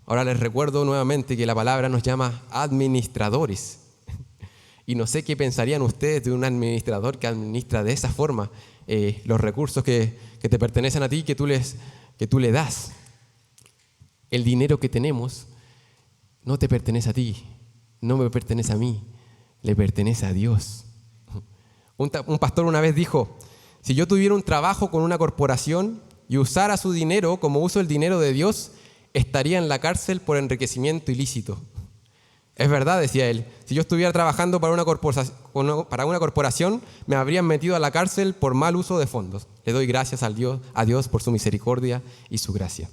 Ahora les recuerdo nuevamente que la palabra nos llama administradores. Y no sé qué pensarían ustedes de un administrador que administra de esa forma los recursos que te pertenecen a ti, que tú le das. El dinero que tenemos no te pertenece a ti, no me pertenece a mí, le pertenece a Dios. Un pastor una vez dijo: si yo tuviera un trabajo con una corporación y usara su dinero como uso el dinero de Dios, estaría en la cárcel por enriquecimiento ilícito. Es verdad, decía él, si yo estuviera trabajando para una corporación, me habrían metido a la cárcel por mal uso de fondos. Le doy gracias a Dios por su misericordia y su gracia.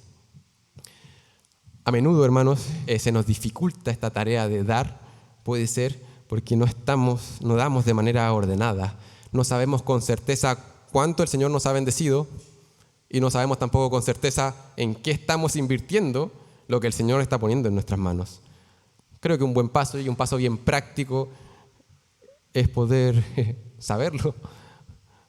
A menudo, hermanos, se nos dificulta esta tarea de dar, puede ser porque no damos de manera ordenada, no sabemos con certeza cuánto el Señor nos ha bendecido y no sabemos tampoco con certeza en qué estamos invirtiendo lo que el Señor está poniendo en nuestras manos. Creo que un buen paso y un paso bien práctico es poder saberlo,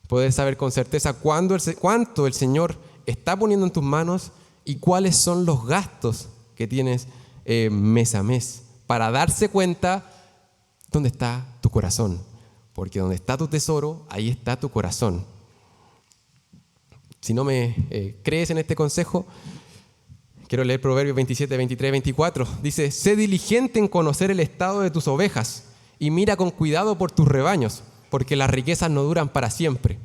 poder saber con certeza cuánto el Señor está poniendo en tus manos y cuáles son los gastos que tienes mes a mes, para darse cuenta dónde está tu corazón, porque donde está tu tesoro, ahí está tu corazón. Si no me crees en este consejo, quiero leer Proverbios 27, 23, 24. Dice: sé diligente en conocer el estado de tus ovejas y mira con cuidado por tus rebaños, porque las riquezas no duran para siempre.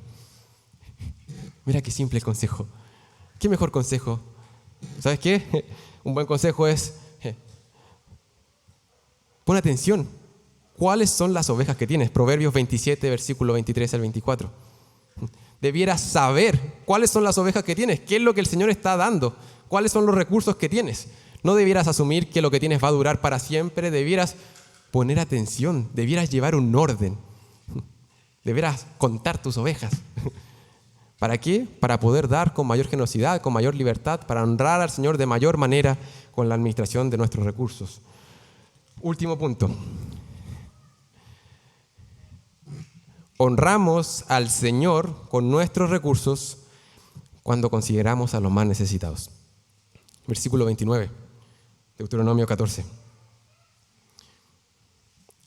Mira qué simple consejo. ¿Qué mejor consejo? ¿Sabes qué? Un buen consejo es: pon atención. ¿Cuáles son las ovejas que tienes? Proverbios 27, versículo 23 al 24. Debieras saber cuáles son las ovejas que tienes, qué es lo que el Señor está dando, cuáles son los recursos que tienes. No debieras asumir que lo que tienes va a durar para siempre, debieras poner atención, debieras llevar un orden, debieras contar tus ovejas. ¿Para qué? Para poder dar con mayor generosidad, con mayor libertad, para honrar al Señor de mayor manera con la administración de nuestros recursos. Último punto. honramos al Señor con nuestros recursos cuando consideramos a los más necesitados. Versículo 29, Deuteronomio 14.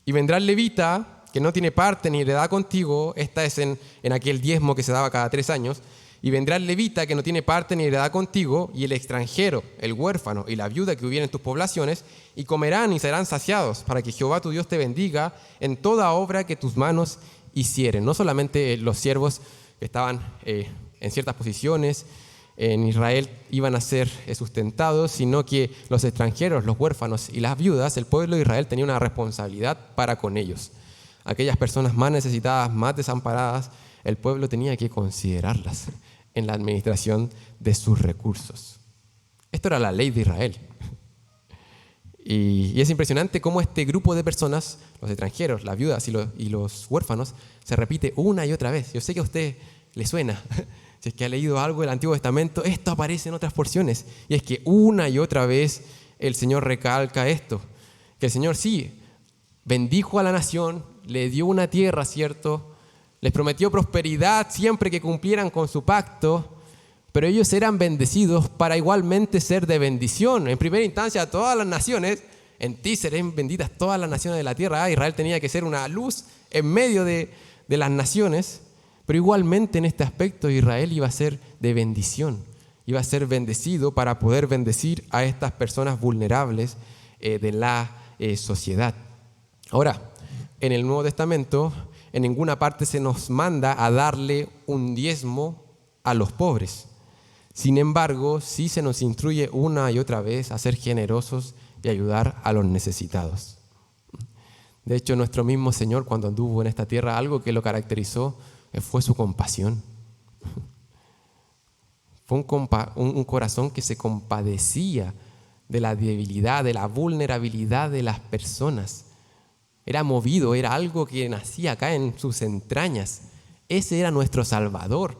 Y vendrá el levita, que no tiene parte ni heredad contigo, esta es en aquel diezmo que se daba cada 3 años, y vendrá el levita, que no tiene parte ni heredad contigo, y el extranjero, el huérfano y la viuda que hubiera en tus poblaciones, y comerán y serán saciados, para que Jehová tu Dios te bendiga en toda obra que tus manos hicieren. No solamente los siervos que estaban en ciertas posiciones en Israel iban a ser sustentados, sino que los extranjeros, los huérfanos y las viudas, el pueblo de Israel tenía una responsabilidad para con ellos. Aquellas personas más necesitadas, más desamparadas, el pueblo tenía que considerarlas en la administración de sus recursos. Esto era la ley de Israel. Y es impresionante cómo este grupo de personas, los extranjeros, las viudas y los huérfanos, se repite una y otra vez. Yo sé que a usted le suena. Si es que ha leído algo del Antiguo Testamento, esto aparece en otras porciones. Y es que una y otra vez el Señor recalca esto. Que el Señor sí bendijo a la nación, le dio una tierra, ¿cierto? Les prometió prosperidad siempre que cumplieran con su pacto, pero ellos eran bendecidos para igualmente ser de bendición. En primera instancia a todas las naciones, en ti serán benditas todas las naciones de la tierra. Israel tenía que ser una luz en medio de las naciones. Pero igualmente en este aspecto Israel iba a ser de bendición, iba a ser bendecido para poder bendecir a estas personas vulnerables de la sociedad. Ahora, en el Nuevo Testamento, en ninguna parte se nos manda a darle un diezmo a los pobres. Sin embargo, sí se nos instruye una y otra vez a ser generosos y ayudar a los necesitados. De hecho, nuestro mismo Señor, cuando anduvo en esta tierra, algo que lo caracterizó fue su compasión. Fue un corazón que se compadecía de la debilidad, de la vulnerabilidad de las personas. Era movido, era algo que nacía acá en sus entrañas. Ese era nuestro Salvador.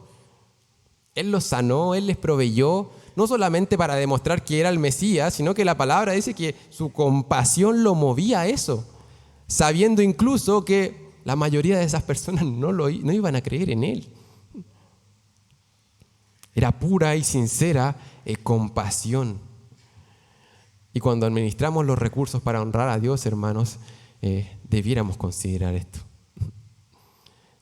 Él los sanó, Él les proveyó, no solamente para demostrar que era el Mesías, sino que la palabra dice que su compasión lo movía a eso, sabiendo incluso que la mayoría de esas personas no iban a creer en Él. Era pura y sincera compasión. Y cuando administramos los recursos para honrar a Dios, hermanos, debiéramos considerar esto.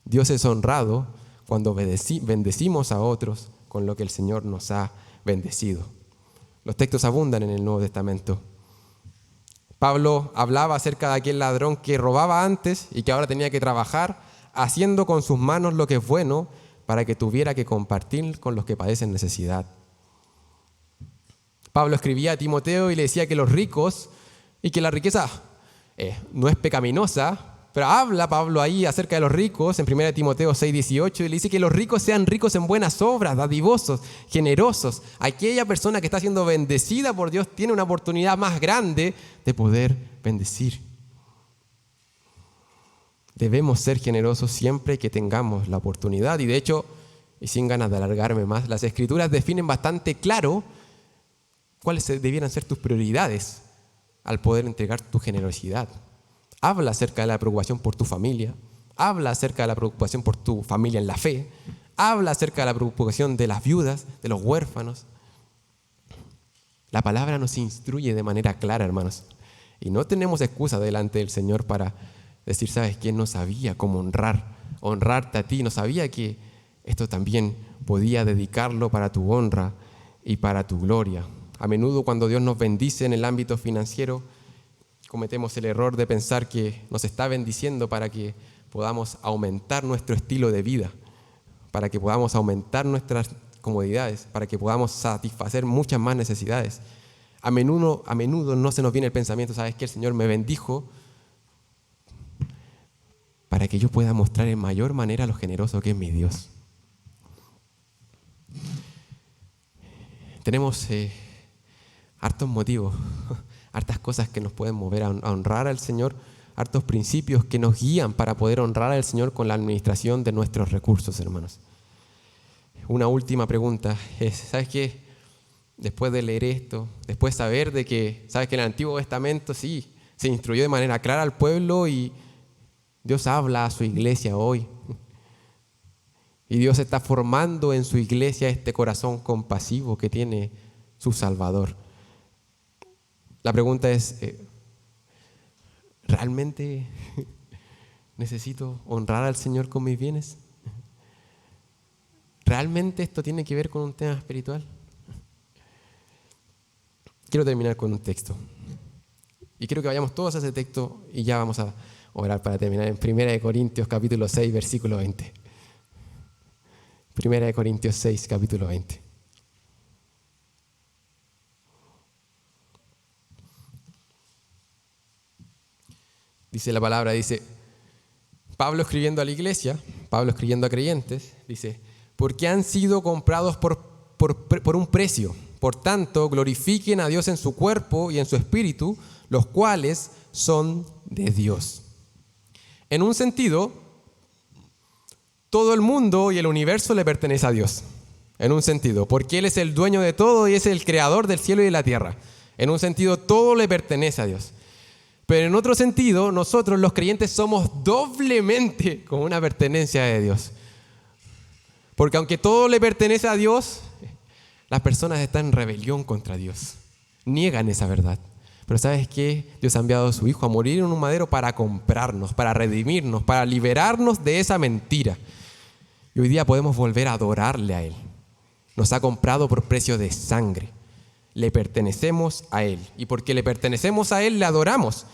Dios es honrado cuando bendecimos a otros con lo que el Señor nos ha bendecido. Los textos abundan en el Nuevo Testamento. Pablo hablaba acerca de aquel ladrón que robaba antes y que ahora tenía que trabajar, haciendo con sus manos lo que es bueno para que tuviera que compartir con los que padecen necesidad. Pablo escribía a Timoteo y le decía que los ricos y que la riqueza no es pecaminosa, pero habla Pablo ahí acerca de los ricos en 1 Timoteo 6:18 y le dice que los ricos sean ricos en buenas obras, dadivosos, generosos. Aquella persona que está siendo bendecida por Dios tiene una oportunidad más grande de poder bendecir. Debemos ser generosos siempre que tengamos la oportunidad. Y de hecho, y sin ganas de alargarme más, las Escrituras definen bastante claro cuáles debieran ser tus prioridades al poder entregar tu generosidad. Habla acerca de la preocupación por tu familia, habla acerca de la preocupación por tu familia en la fe, habla acerca de la preocupación de las viudas, de los huérfanos. La palabra nos instruye de manera clara, hermanos, y no tenemos excusa delante del Señor para decir, ¿sabes qué? No sabía cómo honrarte a ti, no sabía que esto también podía dedicarlo para tu honra y para tu gloria. A menudo cuando Dios nos bendice en el ámbito financiero, cometemos el error de pensar que nos está bendiciendo para que podamos aumentar nuestro estilo de vida, para que podamos aumentar nuestras comodidades, para que podamos satisfacer muchas más necesidades. A menudo no se nos viene el pensamiento, ¿sabes qué? El Señor me bendijo para que yo pueda mostrar en mayor manera lo generoso que es mi Dios. Tenemos hartos motivos, hartas cosas que nos pueden mover a honrar al Señor, hartos principios que nos guían para poder honrar al Señor con la administración de nuestros recursos, hermanos. Una última pregunta es, ¿sabes qué? Después de leer esto, después de saber de que, ¿sabes que en el Antiguo Testamento sí, se instruyó de manera clara al pueblo y Dios habla a su iglesia hoy? Y Dios está formando en su iglesia este corazón compasivo que tiene su Salvador. La pregunta es, ¿realmente necesito honrar al Señor con mis bienes? ¿Realmente esto tiene que ver con un tema espiritual? Quiero terminar con un texto. Y quiero que vayamos todos a ese texto y ya vamos a orar para terminar en 1 Corintios capítulo 6, versículo 20. 1 Corintios 6, capítulo 20. Dice la palabra, dice, Pablo escribiendo a la iglesia, Pablo escribiendo a creyentes, dice, porque han sido comprados por un precio. Por tanto, glorifiquen a Dios en su cuerpo y en su espíritu, los cuales son de Dios. En un sentido, todo el mundo y el universo le pertenece a Dios. En un sentido, porque Él es el dueño de todo y es el creador del cielo y de la tierra. En un sentido, todo le pertenece a Dios. Pero en otro sentido, nosotros los creyentes somos doblemente con una pertenencia de Dios. Porque aunque todo le pertenece a Dios, las personas están en rebelión contra Dios. Niegan esa verdad. Pero ¿sabes qué? Dios ha enviado a su Hijo a morir en un madero para comprarnos, para redimirnos, para liberarnos de esa mentira. Y hoy día podemos volver a adorarle a Él. Nos ha comprado por precio de sangre. Le pertenecemos a Él. Y porque le pertenecemos a Él, le adoramos.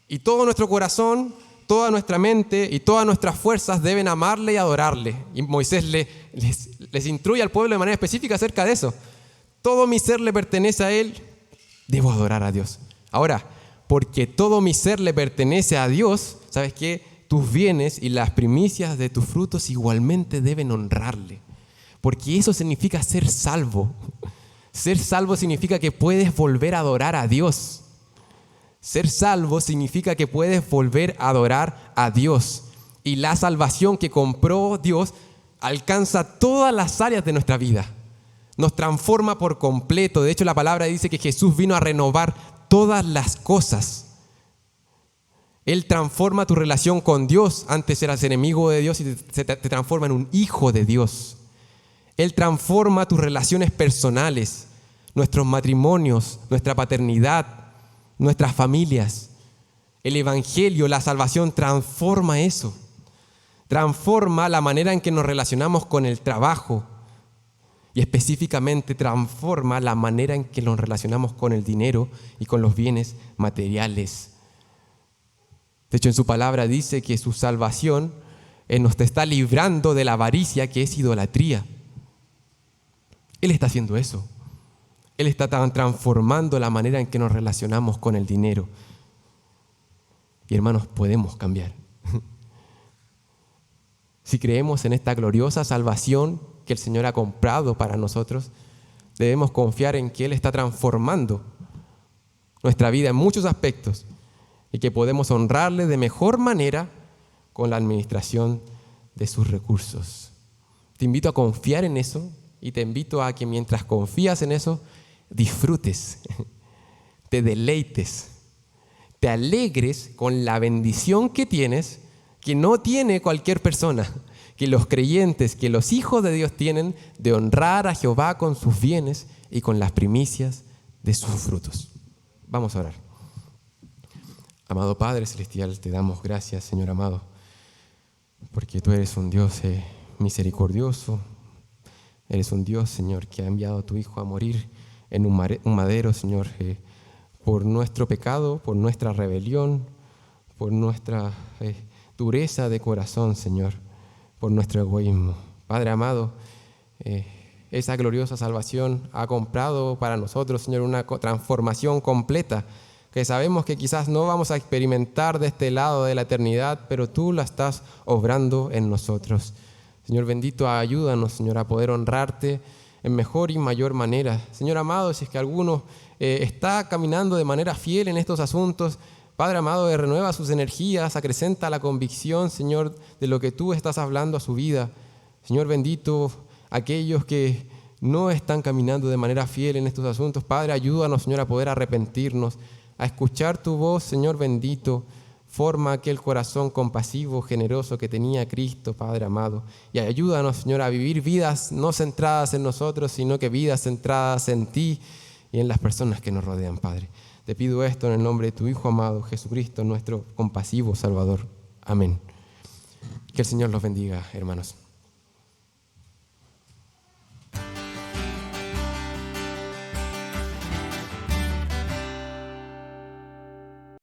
Y todo nuestro corazón, toda nuestra mente y todas nuestras fuerzas deben amarle y adorarle. Y Moisés les instruye al pueblo de manera específica acerca de eso. Todo mi ser le pertenece a Él, debo adorar a Dios. Ahora, porque todo mi ser le pertenece a Dios, ¿sabes qué? Tus bienes y las primicias de tus frutos igualmente deben honrarle. Porque eso significa ser salvo. Ser salvo significa que puedes volver a adorar a Dios. Ser salvo significa que puedes volver a adorar a Dios. Y la salvación que compró Dios alcanza todas las áreas de nuestra vida. Nos transforma por completo. De hecho, la palabra dice que Jesús vino a renovar todas las cosas. Él transforma tu relación con Dios. Antes eras enemigo de Dios y te transforma en un hijo de Dios. Él transforma tus relaciones personales, nuestros matrimonios, nuestra paternidad, nuestras familias. El Evangelio, la salvación transforma eso. Transforma la manera en que nos relacionamos con el trabajo. Y específicamente transforma la manera en que nos relacionamos con el dinero y con los bienes materiales. De hecho, en su palabra dice que su salvación nos está librando de la avaricia, que es idolatría. Él está haciendo eso. Él está transformando la manera en que nos relacionamos con el dinero. Y hermanos, podemos cambiar. Si creemos en esta gloriosa salvación que el Señor ha comprado para nosotros, debemos confiar en que Él está transformando nuestra vida en muchos aspectos y que podemos honrarle de mejor manera con la administración de sus recursos. Te invito a confiar en eso y te invito a que mientras confías en eso, disfrutes, te deleites, te alegres con la bendición que tienes, que no tiene cualquier persona, que los creyentes, que los hijos de Dios tienen, de honrar a Jehová con sus bienes y con las primicias de sus frutos. Vamos a orar. Amado Padre Celestial, te damos gracias, Señor amado, porque tú eres un Dios misericordioso. Eres un Dios, Señor, que ha enviado a tu Hijo a morir en un madero, Señor, por nuestro pecado, por nuestra rebelión, por nuestra dureza de corazón, Señor, por nuestro egoísmo. Padre amado, esa gloriosa salvación ha comprado para nosotros, Señor, una transformación completa que sabemos que quizás no vamos a experimentar de este lado de la eternidad, pero tú la estás obrando en nosotros. Señor bendito, ayúdanos, Señor, a poder honrarte en mejor y mayor manera. Señor amado, si es que alguno está caminando de manera fiel en estos asuntos, Padre amado, renueva sus energías, acrecenta la convicción, Señor, de lo que tú estás hablando a su vida. Señor bendito, aquellos que no están caminando de manera fiel en estos asuntos, Padre, ayúdanos, Señor, a poder arrepentirnos, a escuchar tu voz, Señor bendito, Forma aquel corazón compasivo, generoso que tenía Cristo, Padre amado. Y ayúdanos, Señor, a vivir vidas no centradas en nosotros, sino que vidas centradas en ti y en las personas que nos rodean, Padre. Te pido esto en el nombre de tu Hijo amado, Jesucristo, nuestro compasivo Salvador. Amén. Que el Señor los bendiga, hermanos.